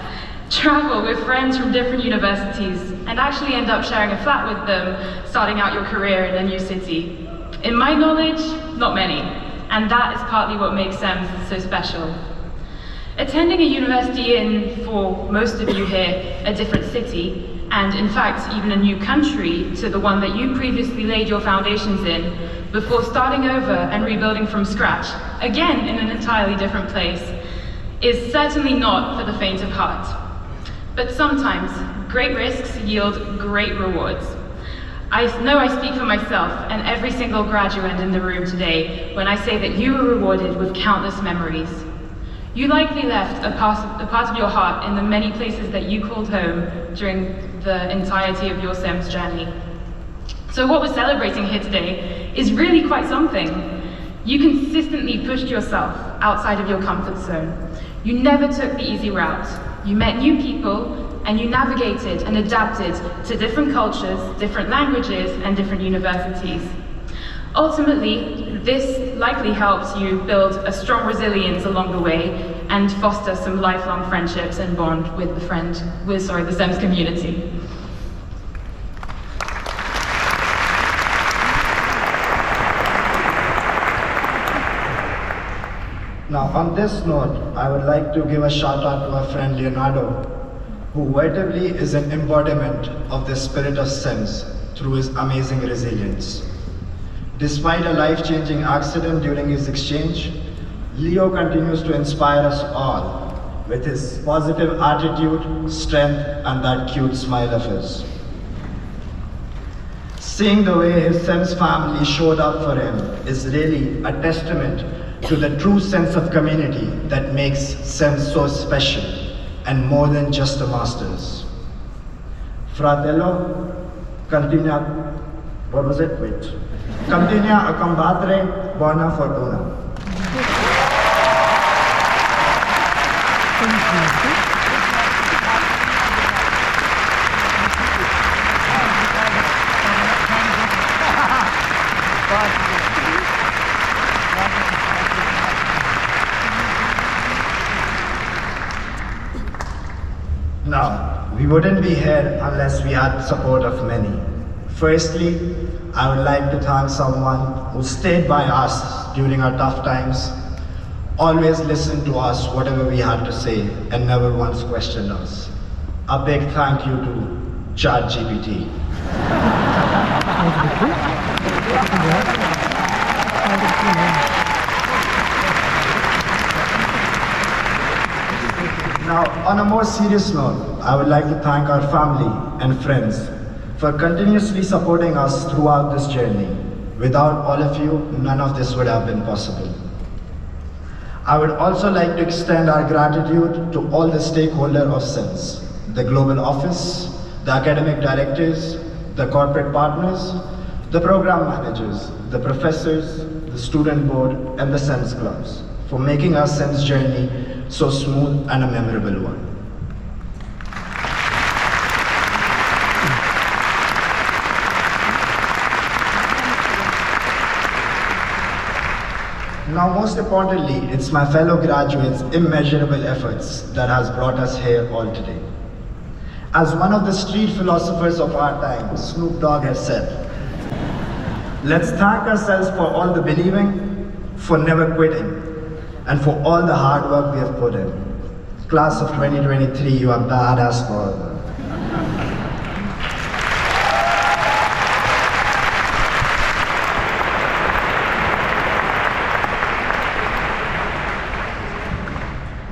travel with friends from different universities, and actually end up sharing a flat with them, starting out your career in a new city. In my knowledge, not many, and that is partly what makes CEMS so special. Attending a university in, for most of you here, a different city, and in fact even a new country to the one that you previously laid your foundations in, before starting over and rebuilding from scratch, again in an entirely different place, is certainly not for the faint of heart. But sometimes, great risks yield great rewards. I know I speak for myself and every single graduate in the room today when I say that you were rewarded with countless memories. You likely left a part of your heart in the many places that you called home during the entirety of your CEMS journey. So what we're celebrating here today is really quite something. You consistently pushed yourself outside of your comfort zone. You never took the easy route. You met new people, and you navigated and adapted to different cultures, different languages, and different universities. Ultimately, this likely helps you build a strong resilience along the way and foster some lifelong friendships and bond with the CEMS community. Now, on this note, I would like to give a shout out to our friend Leonardo, who vertebly is an embodiment of the spirit of CEMS through his amazing resilience. Despite a life-changing accident during his exchange, Leo continues to inspire us all with his positive attitude, strength, and that cute smile of his. Seeing the way his CEMS family showed up for him is really a testament to the true sense of community that makes CEMS so special and more than just a master's. Fratello, continua, what was it? Wait. Continua a combattere buona fortuna. Now, we wouldn't be here unless we had the support of many. Firstly, I would like to thank someone who stayed by us during our tough times, always listened to us whatever we had to say, and never once questioned us. A big thank you to ChatGPT. Now, on a more serious note, I would like to thank our family and friends for continuously supporting us throughout this journey. Without all of you, none of this would have been possible. I would also like to extend our gratitude to all the stakeholders of CEMS, the Global Office, the academic directors, the corporate partners, the program managers, the professors, the student board, and the CEMS clubs for making our CEMS journey so smooth and a memorable one. Now, most importantly, it's my fellow graduates' immeasurable efforts that has brought us here all today. As one of the street philosophers of our time, Snoop Dogg, has said, let's thank ourselves for all the believing, for never quitting, and for all the hard work we have put in. Class of 2023, you are badass for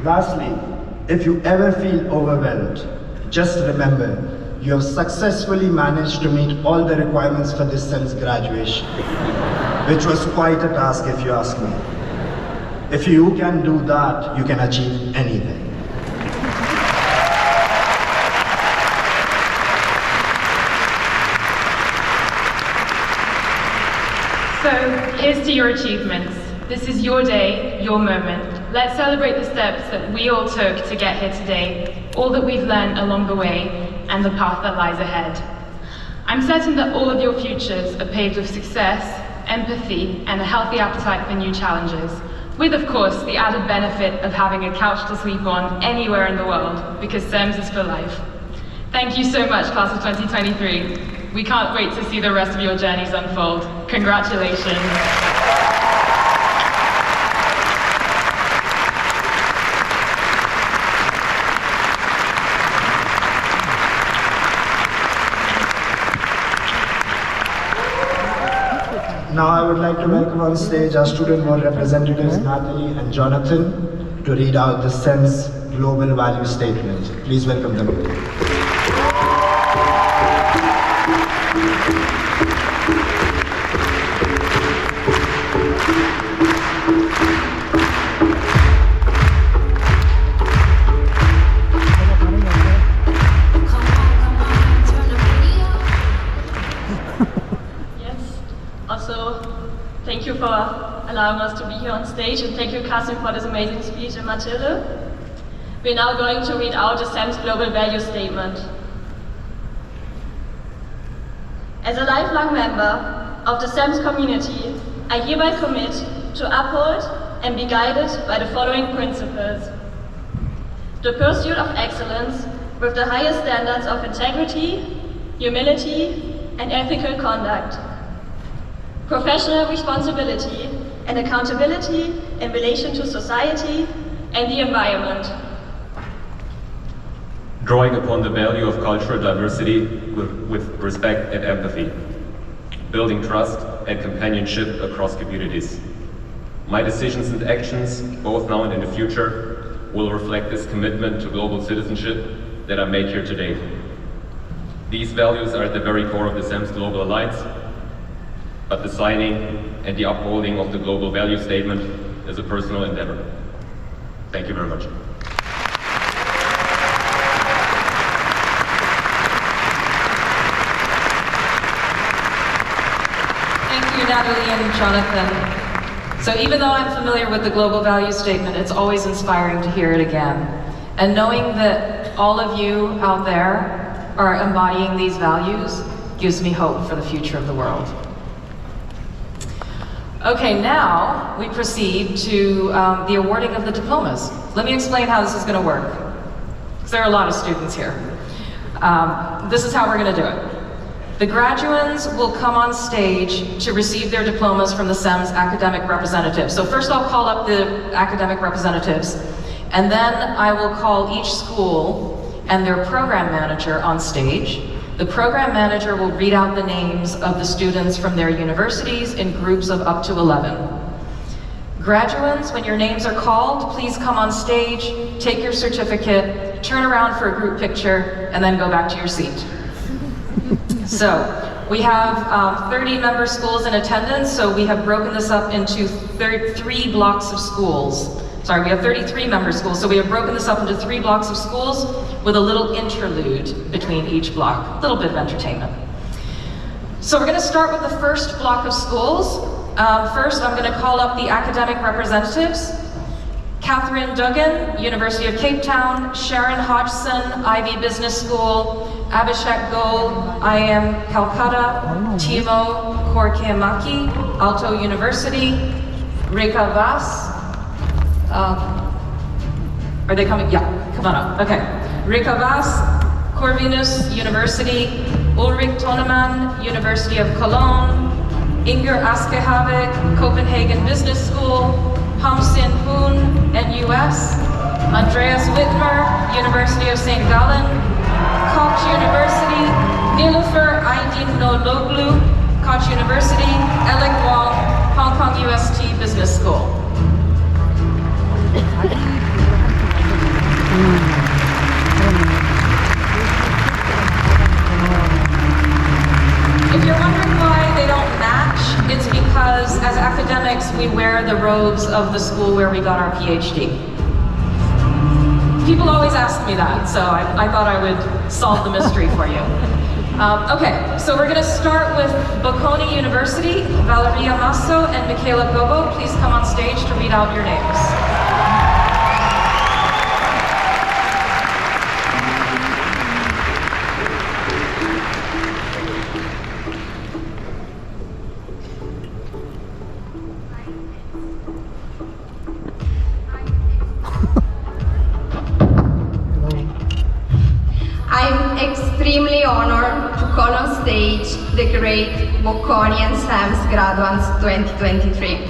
Lastly, if you ever feel overwhelmed, just remember, you have successfully managed to meet all the requirements for this CEMS graduation, which was quite a task if you ask me. If you can do that, you can achieve anything. So, here's to your achievements. This is your day, your moment. Let's celebrate the steps that we all took to get here today, all that we've learned along the way, and the path that lies ahead. I'm certain that all of your futures are paved with success, empathy, and a healthy appetite for new challenges, with, of course, the added benefit of having a couch to sleep on anywhere in the world, because CEMS is for life. Thank you so much, class of 2023. We can't wait to see the rest of your journeys unfold. Congratulations. Now I would like to welcome on stage our student board representatives, Natalie and Jonathan, to read out the CEMS Global Value Statement. Please welcome them. Thank you for allowing us to be here on stage, and thank you, Kasim, for this amazing speech, and Mathilde. We're now going to read out the CEMS Global Value Statement. As a lifelong member of the CEMS community, I hereby commit to uphold and be guided by the following principles: the pursuit of excellence with the highest standards of integrity, humility, and ethical conduct; professional responsibility and accountability in relation to society and the environment; drawing upon the value of cultural diversity with respect and empathy, building trust and companionship across communities. My decisions and actions, both now and in the future, will reflect this commitment to global citizenship that I make here today. These values are at the very core of the CEMS Global Alliance, but the signing and the upholding of the global value statement is a personal endeavor. Thank you very much. Thank you, Natalie and Jonathan. So even though I'm familiar with the global value statement, it's always inspiring to hear it again. And knowing that all of you out there are embodying these values gives me hope for the future of the world. Okay, now we proceed to the awarding of the diplomas. Let me explain how this is going to work, because there are a lot of students here. This is how we're going to do it. The graduates will come on stage to receive their diplomas from the CEMS academic representatives. So first I'll call up the academic representatives, and then I will call each school and their program manager on stage. The program manager will read out the names of the students from their universities in groups of up to 11. Graduates, when your names are called, please come on stage, take your certificate, turn around for a group picture, and then go back to your seat. So, we have 30 member schools in attendance, so we have broken this up into 3 blocks of schools. Sorry, we have 33 member schools, so we have broken this up into 3 blocks of schools with a little interlude between each block, a little bit of entertainment. So we're going to start with the first block of schools. First, I'm going to call up the academic representatives. Catherine Duggan, University of Cape Town, Sharon Hodgson, Ivy Business School, Abhishek Goel, IIM Calcutta, Timo Korkeamaki, Aalto University, Rekha Vas, are they coming? Yeah, come on up, okay. Rekha Vas, Corvinus University, Ulrik Toneman, University of Cologne, Inger Askehavik, Copenhagen Business School, Hamsin Poon, NUS, Andreas Whitmer, University of St. Gallen, Koch University, Nilofer Aydin-Nologlu, Koch University, Alec Wong, Hong Kong UST Business School. If you're wondering why they don't match, it's because as academics we wear the robes of the school where we got our PhD. People always ask me that, so I thought I would solve the mystery for you. Okay, so we're going to start with Bocconi University. Valeria Masso and Michaela Gobo, please come on stage to read out your names. I'm extremely honored to call on stage the great Bocconi and CEMS graduates 2023.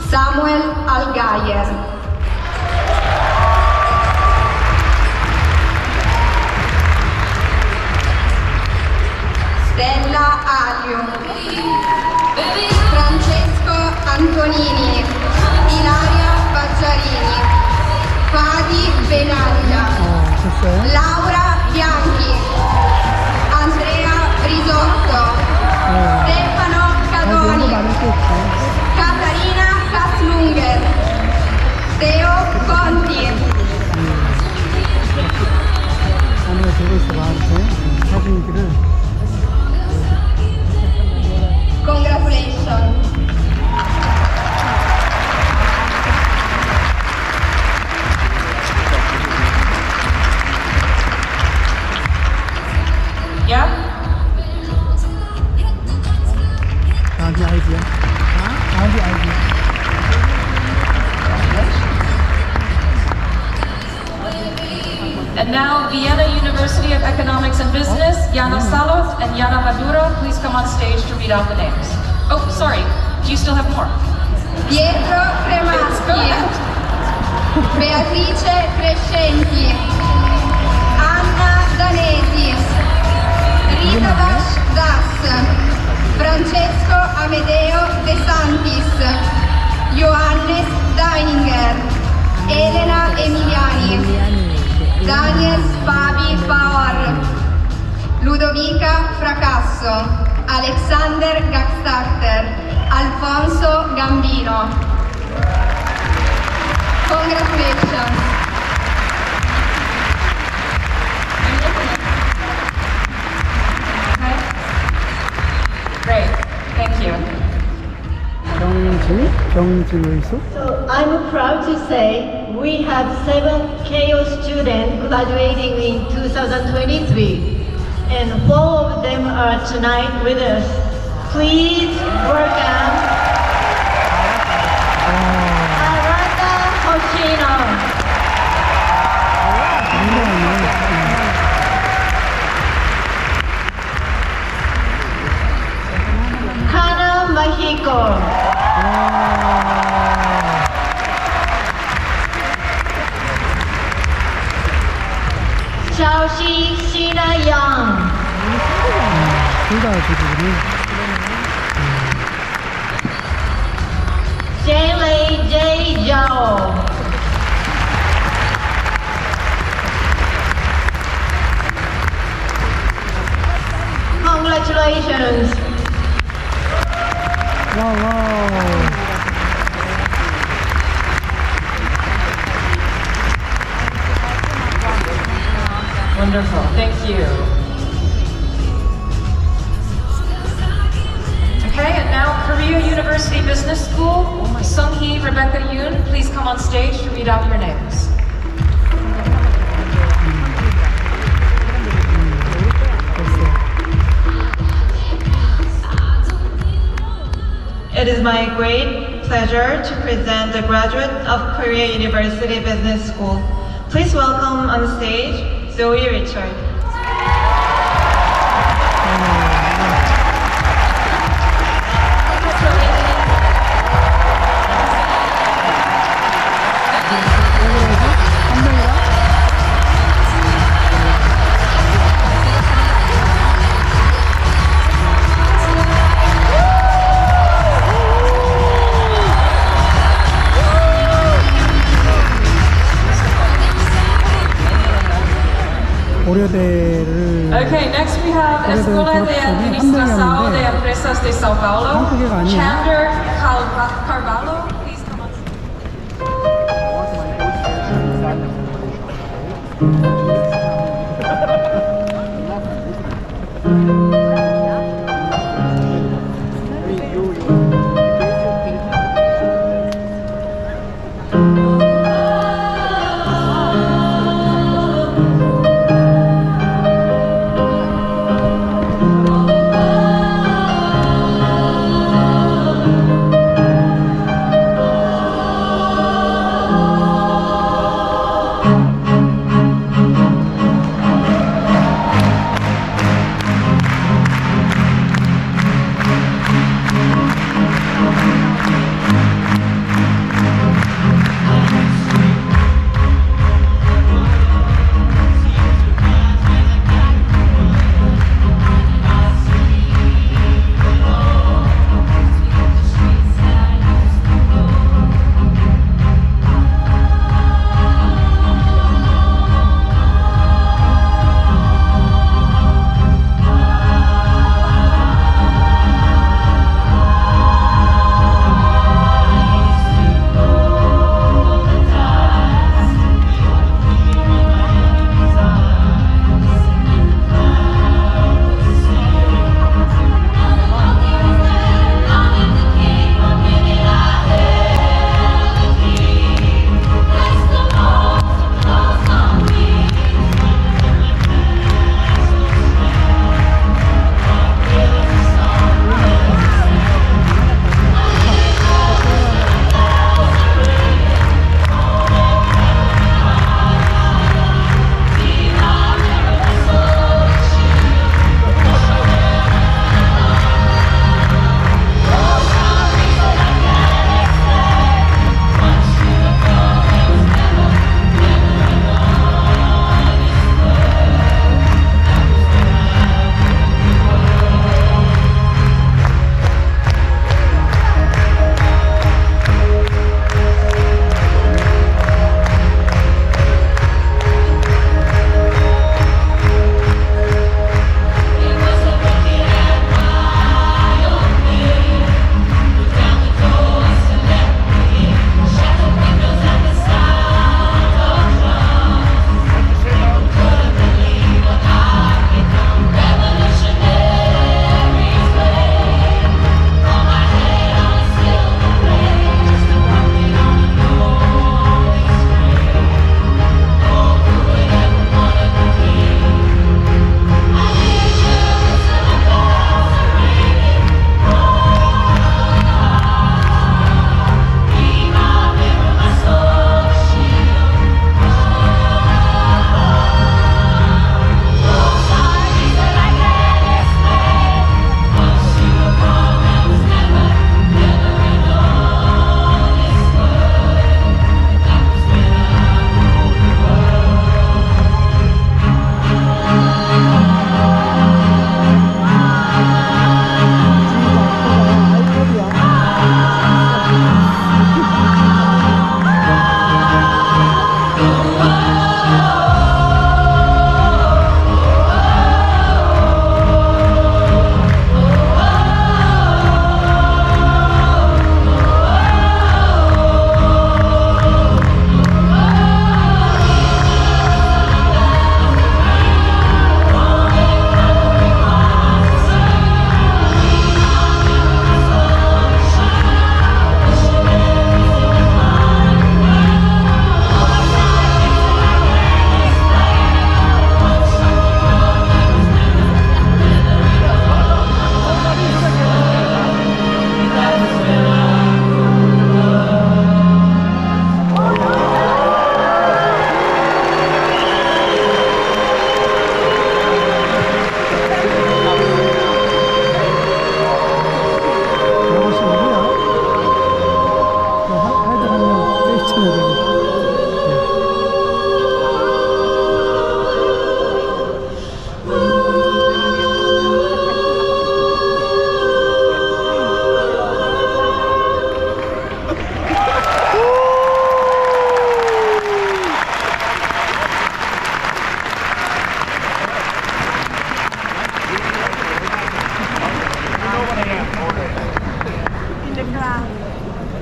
Samuel Algayer, Stella Alio, Francesco Antonini, Ilaria Baggiarini, Fadi Benaglia, Laura Bianchi, Andrea Risotto, Stefano Cadoni, Catarina Kaslunger, Teo Conti. Congratulations. Yeah? the idea. The idea. And now Vienna University of Economics and Business, Jana Salot and Jana Maduro, please come on stage to read out the names. Oh, sorry, do you still have more? Pietro Cremaschi, Beatrice Crescenti, danesi, Rita Das, Francesco Amedeo De Santis, Johannes Deininger, Elena Emiliani, Daniel Fabi Faor, Ludovica Fracasso, Alexander Gaxtarter, Alfonso Gambino. Congratulations. Great, thank you. So I'm proud to say we have 7 KO students graduating in 2023, and 4 of them are tonight with us. Please welcome Arata Hoshino. Hana Mahiko. Xiaoxi Xina Yang. Lei J. Zhao. Congratulations. Wow. Wonderful, thank you. Okay, and now Korea University Business School, Sung-hee, Rebecca Yoon, please come on stage to read out your names. It is my great pleasure to present the graduates of Korea University Business School. Please welcome on stage Zoe Richard. Okay, next we have Escuela de Administração de Empresas de São Paulo, Chandler Carvalho, please come on.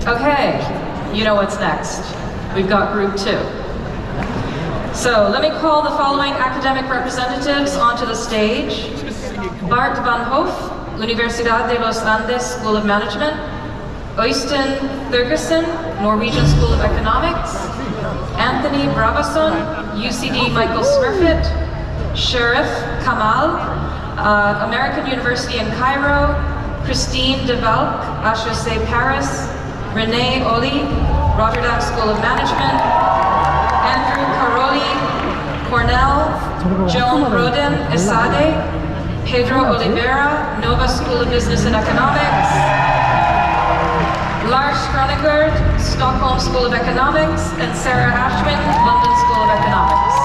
Okay, you know what's next. We've got group 2. So let me call the following academic representatives onto the stage. Bart van Hoof, Universidad de los Andes School of Management. Øystein Thurgerson, Norwegian School of Economics. Anthony Bravason, UCD Michael Smurfit. Sheriff Kamal, American University in Cairo. Christine de Valk, HEC Paris. Renee Oli, Rotterdam School of Management. Andrew Caroli, Cornell. Joan Roden, ESADE. Pedro Oliveira, Nova School of Business and Economics. Lars Kronegard, Stockholm School of Economics. And Sarah Ashwin, London School of Economics.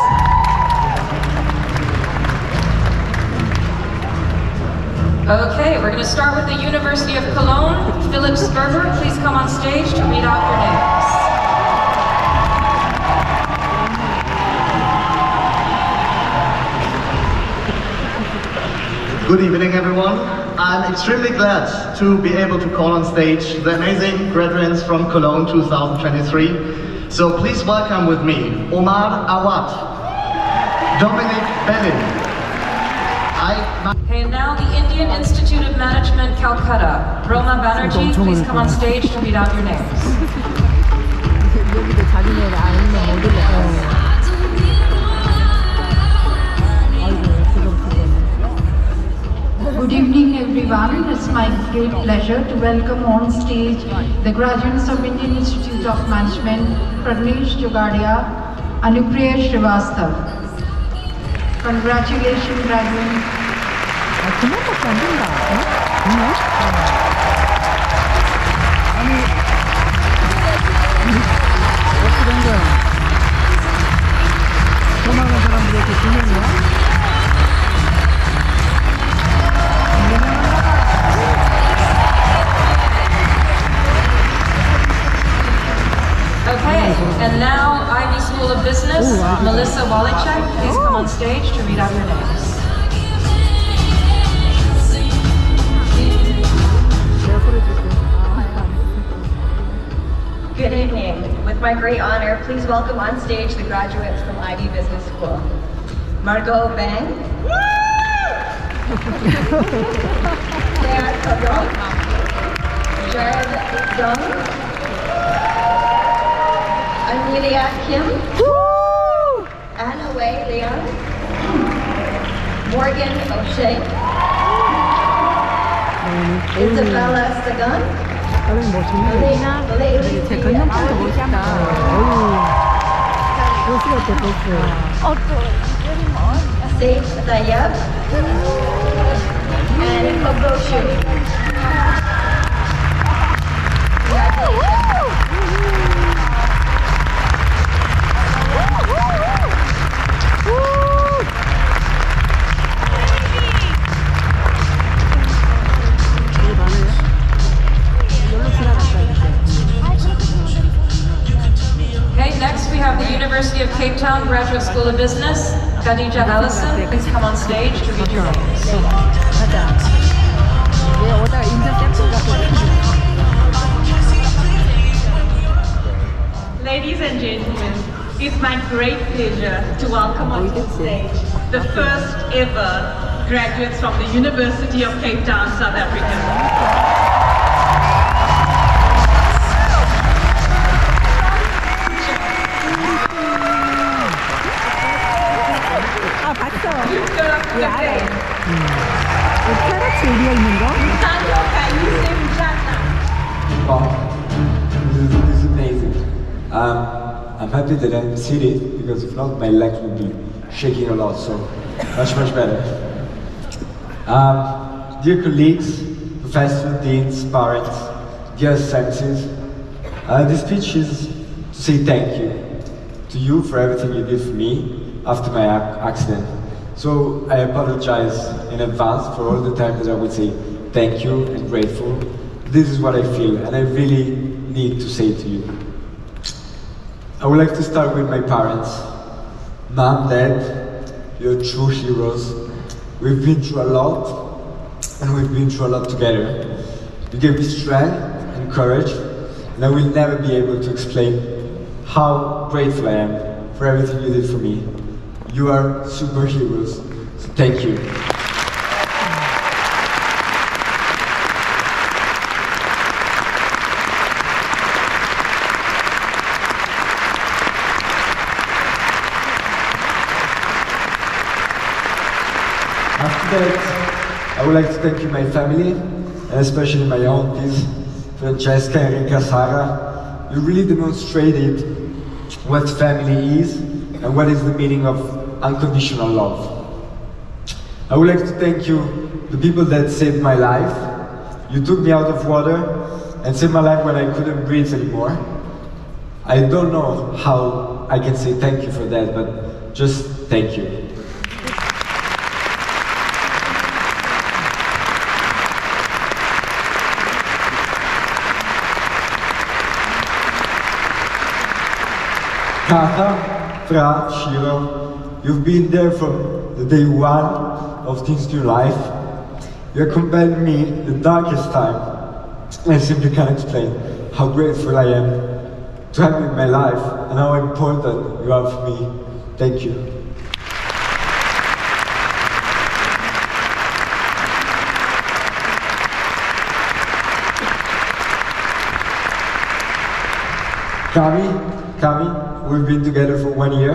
Okay, we're going to start with the University of Cologne. Philip Sperber, please come on stage to read out your names. Good evening, everyone. I'm extremely glad to be able to call on stage the amazing graduates from Cologne 2023. So please welcome with me Omar Awad, Dominic Bellin. Okay, and now the Indian Institute of Management, Calcutta. Roma Banerjee, please come on stage to read out your names. Good evening, everyone. It's my great pleasure to welcome on stage the graduates of Indian Institute of Management, Pragnesh Jogadia, Anupriya Srivastav. Congratulations, graduates. 그만밖에 안 된다. 어떻게 된 거야? 도망간 사람들 이렇게 두 명이야? Okay, and now Ivy School of Business, Melissa Walichek, please come on stage to read out your names. Good evening. With my great honor, please welcome on stage the graduates from Ivy Business School. Margot Bang. Claire Cabron. Jared Dung. Amelia Kim. Anna Wei Leon. Morgan O'Shea. Isabella Sagan. 제 건너편도 멋있다. Saif Tayyab and Kobo Shu. Okay, next we have the University of Cape Town Graduate School of Business. Khadija Allison, please come on stage to read your names. Ladies and gentlemen, it's my great pleasure to welcome onto stage the first ever graduates from the University of Cape Town, South Africa. Wow, this is amazing. I'm happy that I'm seated because if not, my legs would be shaking a lot. So much better. Dear colleagues, professors, deans, parents, dear senses, this speech is to say thank you to you for everything you did for me after my accident. So I apologize in advance for all the time that I would say thank you and grateful. This is what I feel, and I really need to say to you. I would like to start with my parents. Mom, Dad, you're true heroes. We've been through a lot, and we've been through a lot together. You gave me strength and courage, and I will never be able to explain how grateful I am for everything you did for me. You are superheroes, so thank you. After that, I would like to thank you, my family, and especially my aunties, Francesca, Enrica, Sara. You really demonstrated what family is and what is the meaning of unconditional love. I would like to thank you, the people that saved my life. You took me out of water and saved my life when I couldn't breathe anymore. I don't know how I can say thank you for that, but just thank you. Kata, Fra, Shiro, you've been there from the day one of this new life. You accompanied me in the darkest time, and I simply can't explain how grateful I am to have you in my life and how important you are for me. Thank you. Kami, we've been together for 1 year,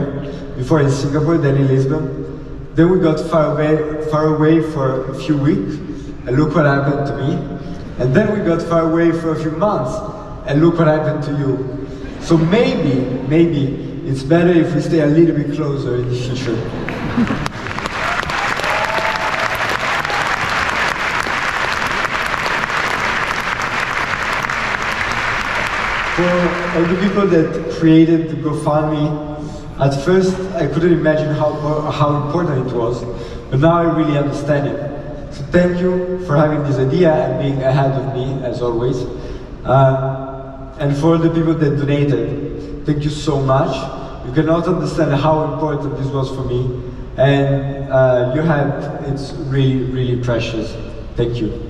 before in Singapore, then in Lisbon. Then we got far away for a few weeks, and look what happened to me. And then we got far away for a few months, and look what happened to you. So maybe it's better if we stay a little bit closer in the future. For all the people that created the GoFundMe, at first I couldn't imagine how important it was, but now I really understand it. So thank you for having this idea and being ahead of me, as always. And for the people that donated, thank you so much. You cannot understand how important this was for me, and your help, it's really, really precious. Thank you.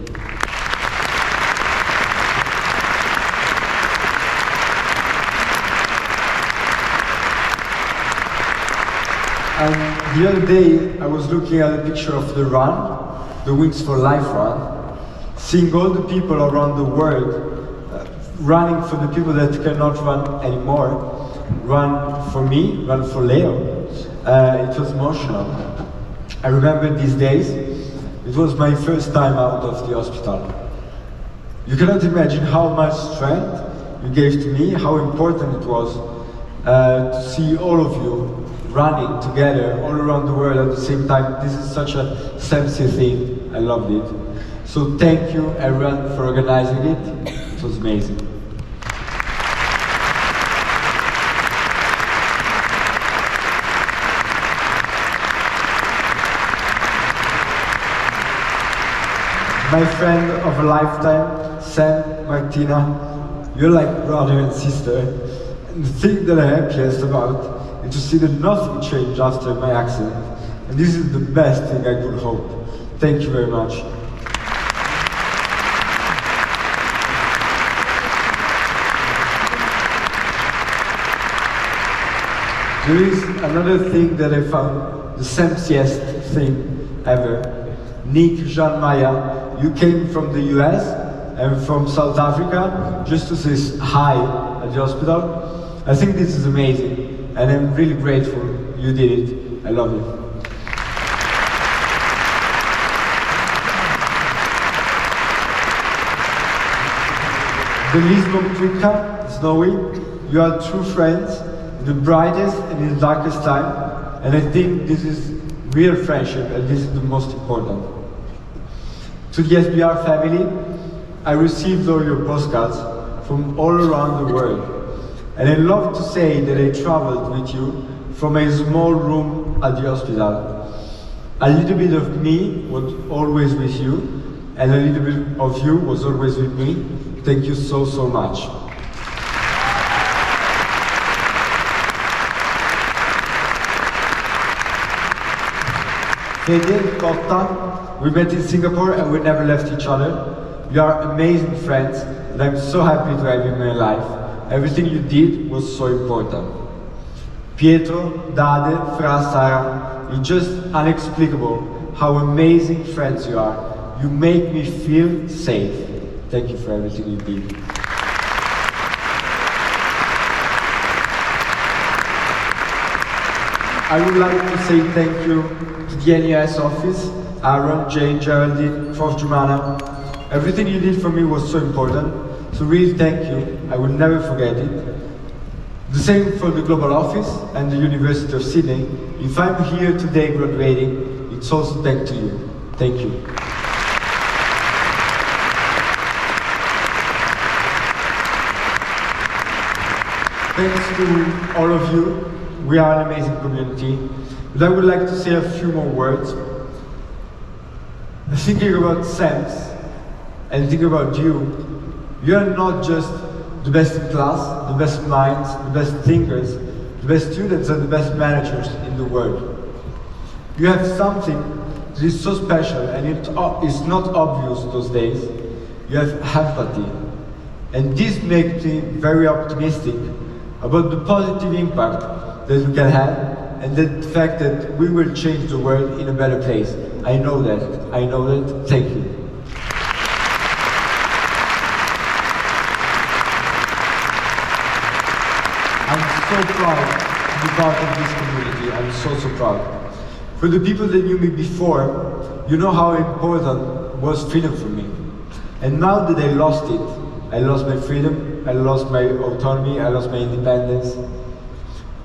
And the other day, I was looking at a picture of the run, the Wings for Life run, seeing all the people around the world running for the people that cannot run anymore, run for me, run for Leo. It was emotional. I remember these days, it was my first time out of the hospital. You cannot imagine how much strength you gave to me, how important it was to see all of you running together all around the world at the same time. This is such a CEMS thing. I loved it. So thank you everyone for organizing it. It was amazing. My friend of a lifetime, Sam, Martina, you're like brother and sister. And the thing that I'm happiest about is to see that nothing changed after my accident. And this is the best thing I could hope. Thank you very much. There is another thing that I found the sexiest thing ever. Nick, Jean Maya, you came from the US and from South Africa just to say hi at the hospital. I think this is amazing. And I'm really grateful you did it. I love you. The Lisbon Twika, Snowy, you are true friends in the brightest and in the darkest time. And I think this is real friendship and this is the most important. To the SBR family, I received all your postcards from all around the world. And I love to say that I traveled with you from a small room at the hospital. A little bit of me was always with you, and a little bit of you was always with me. Thank you so, so much. Fede, Cotta, we met in Singapore and we never left each other. You are amazing friends, and I'm so happy to have you in my life. Everything you did was so important. Pietro, Dade, Fra, Sara, it's just inexplicable how amazing friends you are. You make me feel safe. Thank you for everything you did. I would like to say thank you to the NES office, Aaron, Jane, Geraldine, Prof. Jumana. Everything you did for me was so important, so really thank you. I will never forget it. The same for the Global Office and the University of Sydney. If I'm here today graduating, it's also thanks to you. Thank you. Thanks to all of you. We are an amazing community. But I would like to say a few more words. Thinking about CEMS and thinking about you, you are not just the best in class, the best minds, the best thinkers, the best students and the best managers in the world. You have something that is so special and it is not obvious those days. You have empathy. And this makes me very optimistic about the positive impact that we can have and the fact that we will change the world in a better place. I know that. I know that. Thank you. I'm so proud to be part of this community. I'm so proud. For the people that knew me before, you know how important was freedom for me. And now that I lost it, I lost my freedom, I lost my autonomy, I lost my independence,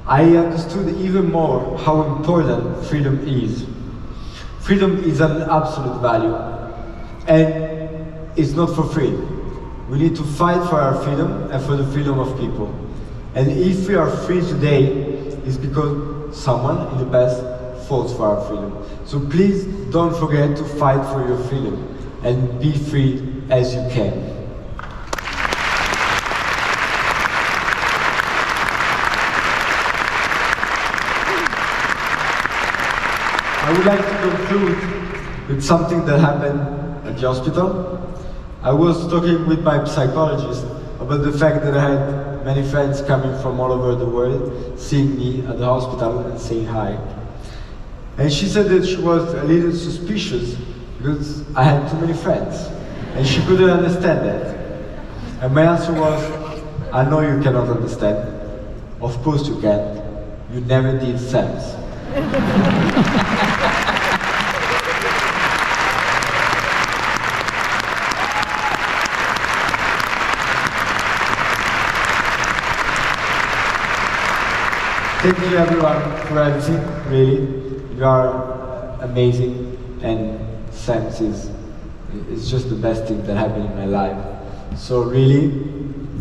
I understood even more how important freedom is. Freedom is an absolute value, and it's not for free. We need to fight for our freedom and for the freedom of people. And if we are free today, it's because someone in the past fought for our freedom. So please don't forget to fight for your freedom and be free as you can. I would like to conclude with something that happened at the hospital. I was talking with my psychologist about the fact that I had many friends coming from all over the world, seeing me at the hospital and saying hi. And she said that she was a little suspicious because I had too many friends. And she couldn't understand that. And my answer was, I know you cannot understand. Of course you can. You never did CEMS. Thank you everyone for everything, really. You are amazing and CEMS is just the best thing that happened in my life. So really,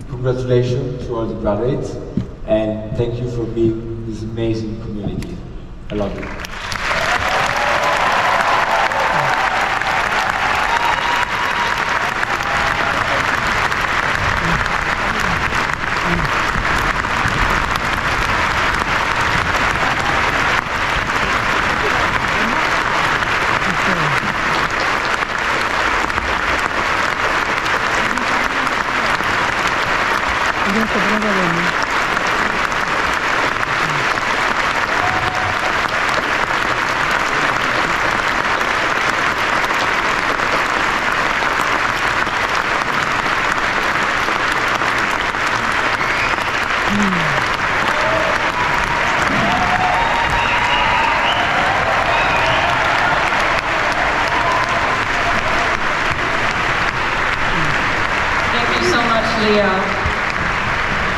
congratulations to all the graduates and thank you for being this amazing community. I love you.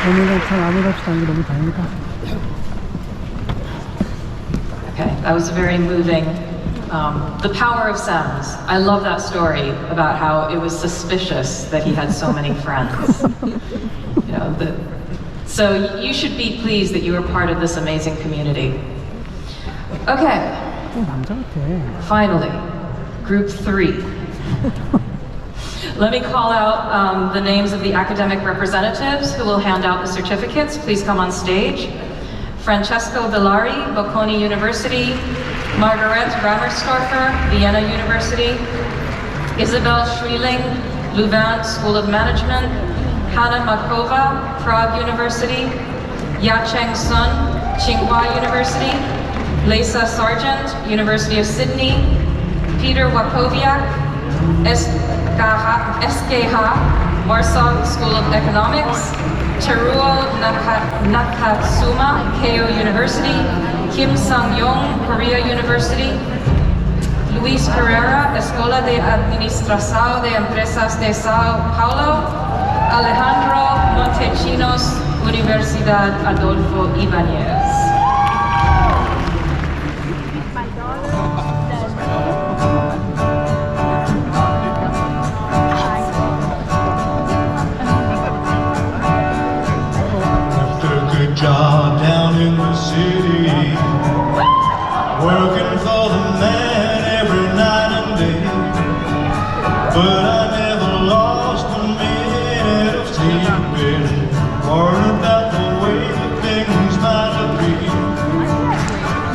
오늘은 참 아무렇지도 않게 너무 다행이다. Okay, that was very moving. The power of CEMS. I love that story about how it was suspicious that he had so many friends. You know, so you should be pleased that you were part of this amazing community. Okay. Finally, group 3. Let me call out the names of the academic representatives who will hand out the certificates. Please come on stage. Francesco Villari, Bocconi University. Margaret Rammerstorfer, Vienna University. Isabel Schreeling, Louvain School of Management, Hanna Makova, Prague University, Yacheng Sun, Tsinghua University, Lesa Sargent, University of Sydney, Peter Wakowiak, SKH, Warsaw School of Economics, Teruo Nakatsuma, Keio University, Kim Sang-yong, Korea University, Luis Herrera, Escuela de Administración de Empresas de Sao Paulo, Alejandro Montesinos, Universidad Adolfo Ibáñez. Job down in the city, working for the man every night and day, but I never lost a minute of sleeping, worried about the way that things might be.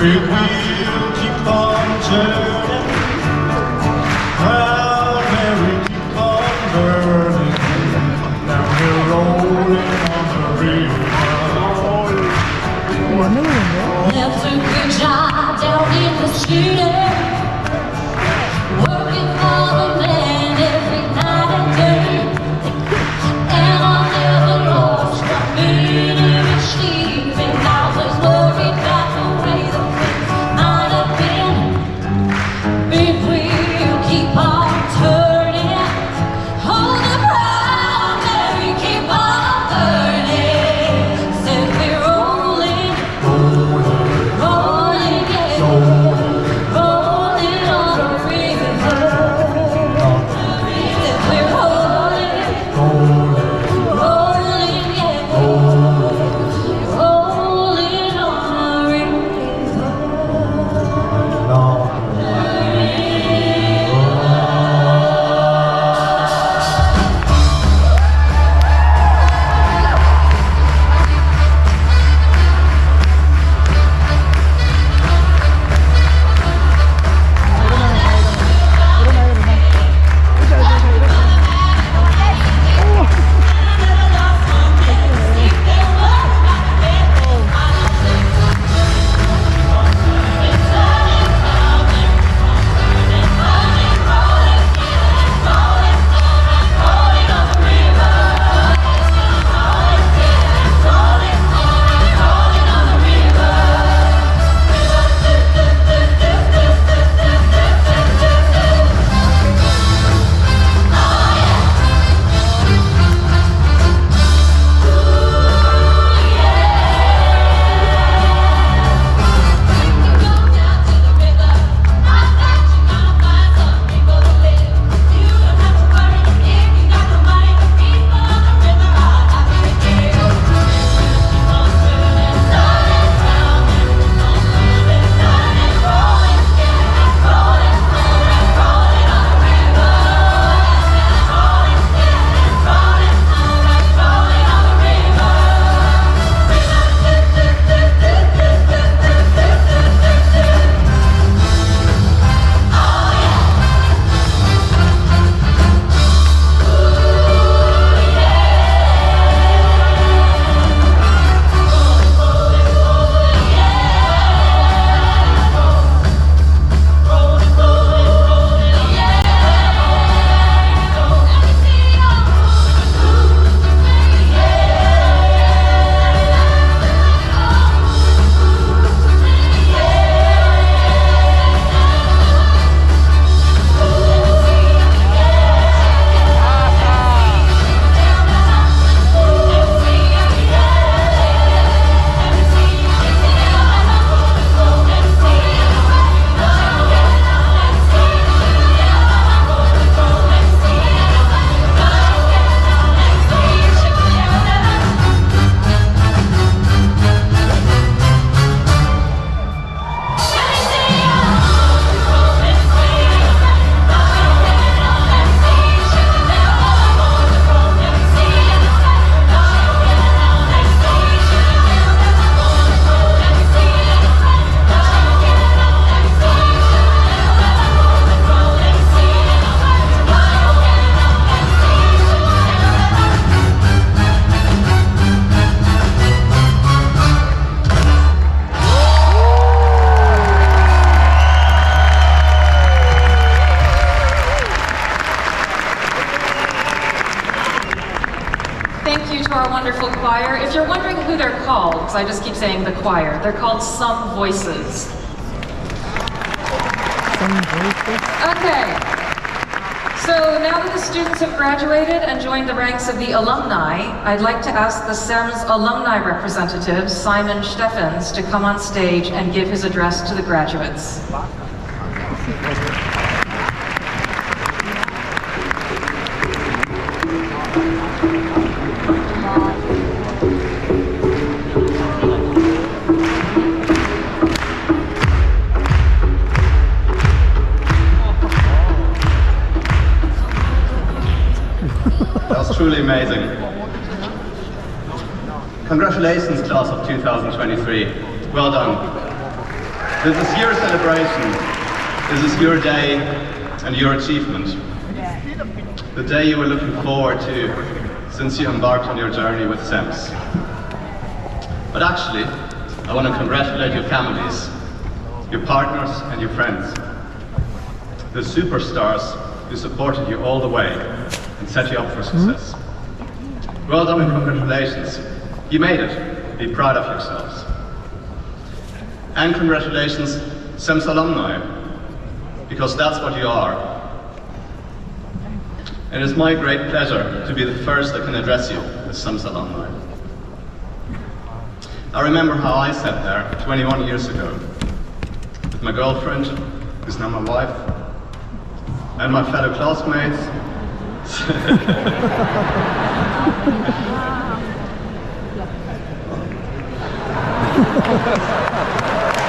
Big wheel keep on turning, proud Mary keep on burning, now we're rolling on the river. Left a good job down in the city, working for the man every night and day, and I never lost a minute of sleeping. I was worried about the way the things I Thank you to our wonderful choir. If you're wondering who they're called, because I just keep saying the choir, they're called Some Voices. Okay. So now that the students have graduated and joined the ranks of the alumni, I'd like to ask the CEMS alumni representative, Simon Steffens, to come on stage and give his address to the graduates. Truly amazing. Congratulations, class of 2023. Well done. This is your celebration. This is your day and your achievement. The day you were looking forward to since you embarked on your journey with CEMS. But actually, I want to congratulate your families, your partners and your friends. The superstars who supported you all the way and set you up for success. Well done and congratulations. You made it. Be proud of yourselves. And congratulations, CEMS alumni, because that's what you are. And it is my great pleasure to be the first that can address you as CEMS alumni. I remember how I sat there 21 years ago with my girlfriend, who's now my wife, and my fellow classmates.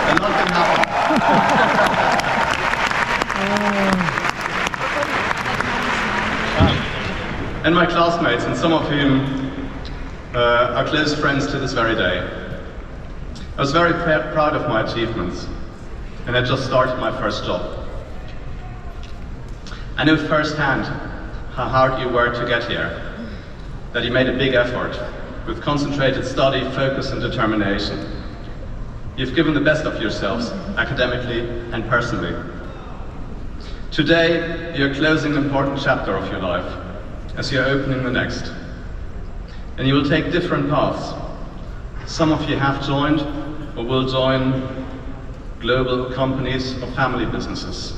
And nothing happened. And my classmates, and some of whom are close friends to this very day. I was very proud of my achievements, and I just started my first job. I knew firsthand how hard you worked to get here, that you made a big effort with concentrated study, focus and determination. You've given the best of yourselves, academically and personally. Today, you're closing an important chapter of your life, as you're opening the next. And you will take different paths. Some of you have joined or will join global companies or family businesses.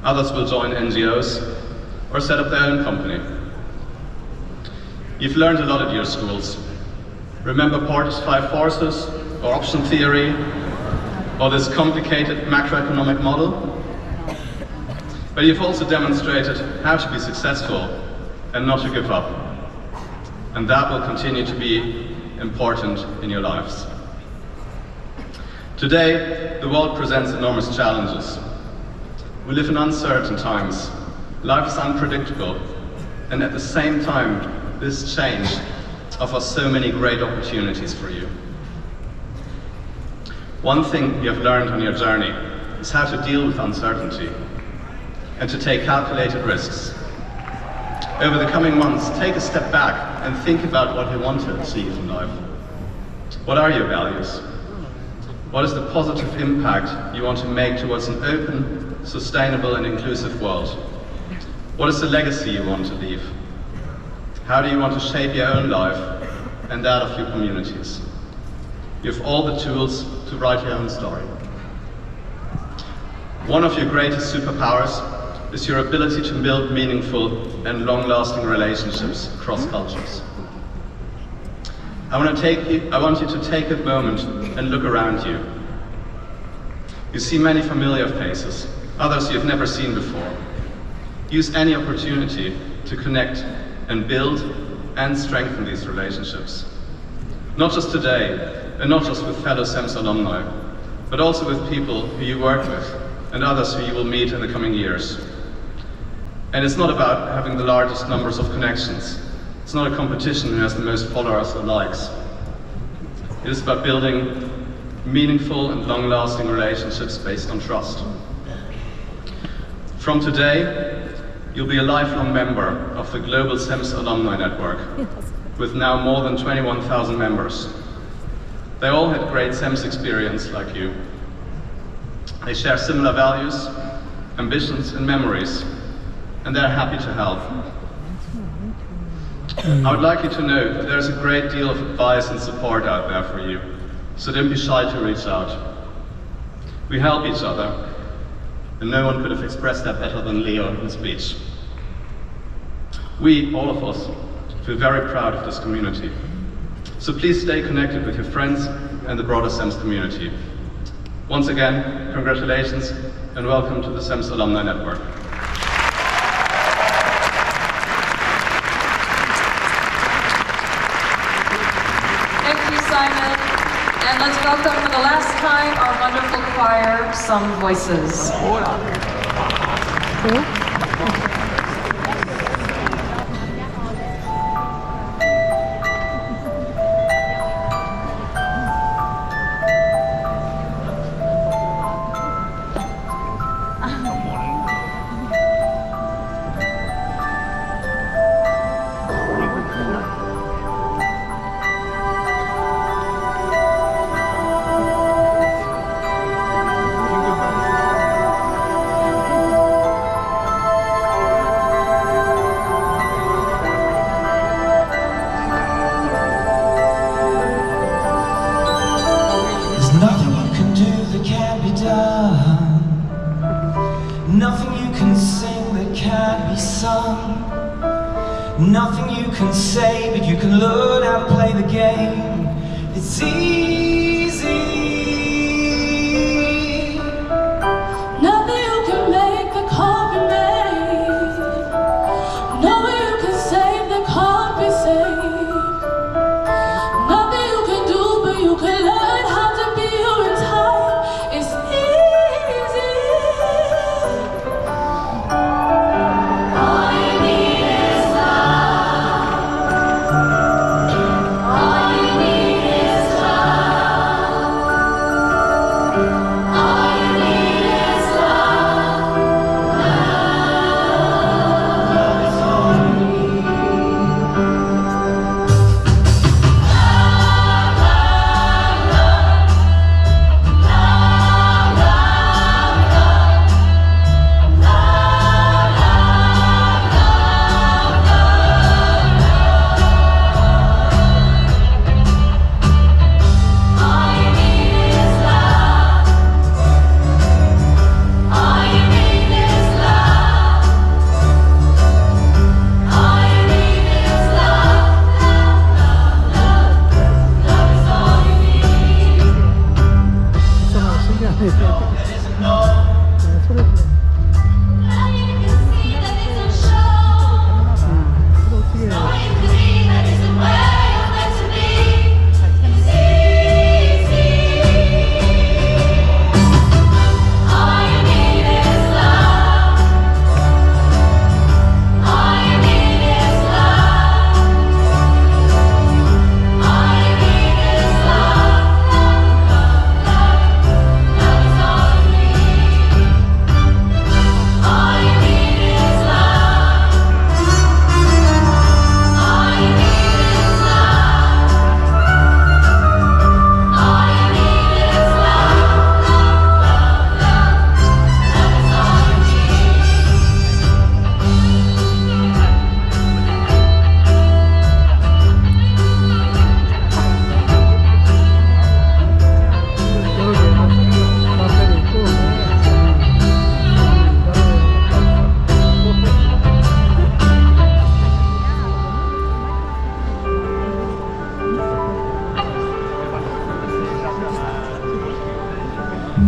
Others will join NGOs or set up their own company. You've learned a lot at your schools. Remember Porter's 5 forces, or option theory, or this complicated macroeconomic model? But you've also demonstrated how to be successful and not to give up. And that will continue to be important in your lives. Today, the world presents enormous challenges. We live in uncertain times. Life is unpredictable. And at the same time, this change offers so many great opportunities for you. One thing you have learned on your journey is how to deal with uncertainty and to take calculated risks. Over the coming months, take a step back and think about what you want to achieve in life. What are your values? What is the positive impact you want to make towards an open, sustainable and inclusive world? What is the legacy you want to leave? How do you want to shape your own life and that of your communities? You have all the tools to write your own story. One of your greatest superpowers is your ability to build meaningful and long-lasting relationships across cultures. I want you to take a moment and look around you. You see many familiar faces, others you've never seen before. Use any opportunity to connect and build and strengthen these relationships. Not just today, and not just with fellow CEMS alumni, but also with people who you work with and others who you will meet in the coming years. And it's not about having the largest numbers of connections. It's not a competition who has the most followers or likes. It is about building meaningful and long-lasting relationships based on trust. From today, you'll be a lifelong member of the global CEMS alumni network, with now more than 21,000 members. They all had great CEMS experience like you. They share similar values, ambitions and memories, and they're happy to help. I would like you to know that there's a great deal of advice and support out there for you, so don't be shy to reach out. We help each other, and no one could have expressed that better than Leo in his speech. We, all of us, feel very proud of this community. So please stay connected with your friends and the broader CEMS community. Once again, congratulations and welcome to the CEMS Alumni Network. Thank you, Simon. And let's welcome for the last time our wonderful choir, Some Voices. Nothing you can do that can't be done. Nothing you can sing that can't be sung. Nothing you can say, but you can learn how to play the game. It's easy. Nothing you can make that can't be made. Nothing you can save that can't be saved. Nothing you can do, but you can learn how to be you in time. It's easy. All you need is love. All you need is love. All you need is love.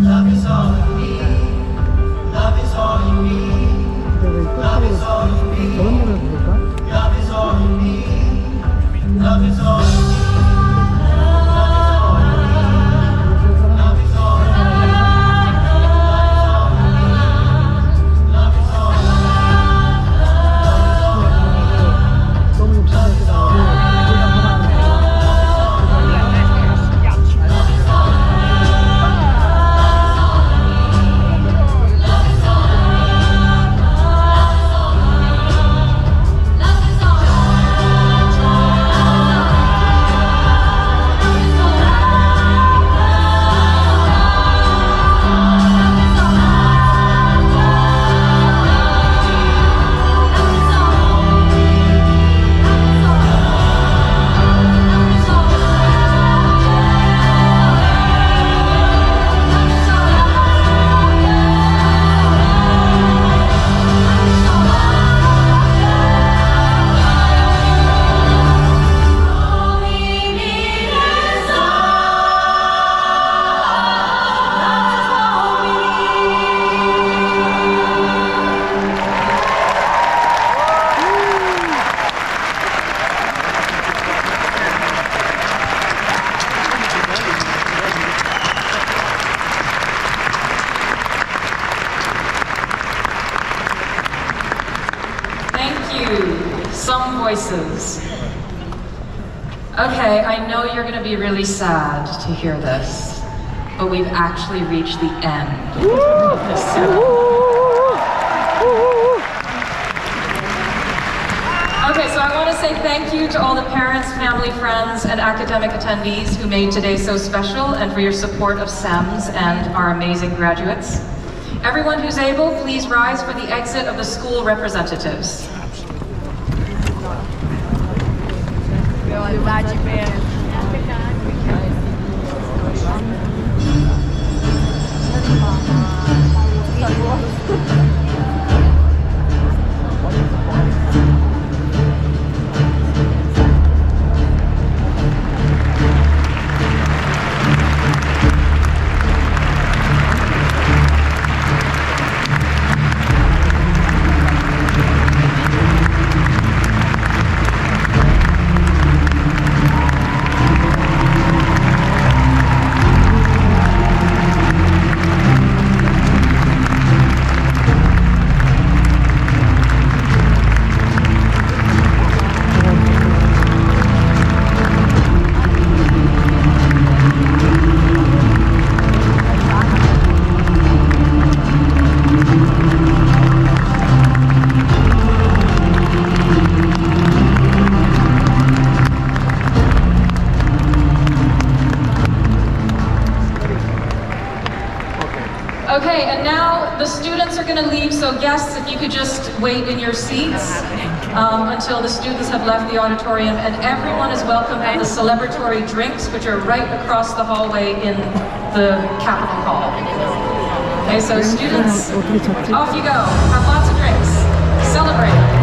Love is all you need. Love is all you need. Love is all you need. Love is all you need. Love is all you need. Love is all you need. voices. Okay, I know you're going to be really sad to hear this, but we've actually reached the end of this ceremony. Okay, so I want to say thank you to all the parents, family, friends, and academic attendees who made today so special and for your support of CEMS and our amazing graduates. Everyone who's able, please rise for the exit of the school representatives. Okay, and now the students are going to leave, so guests, if you could just wait in your seats until the students have left the auditorium, and everyone is welcome at the celebratory drinks, which are right across the hallway in the Capitol Hall. Okay, so students, off you go. Have lots of drinks. Celebrate.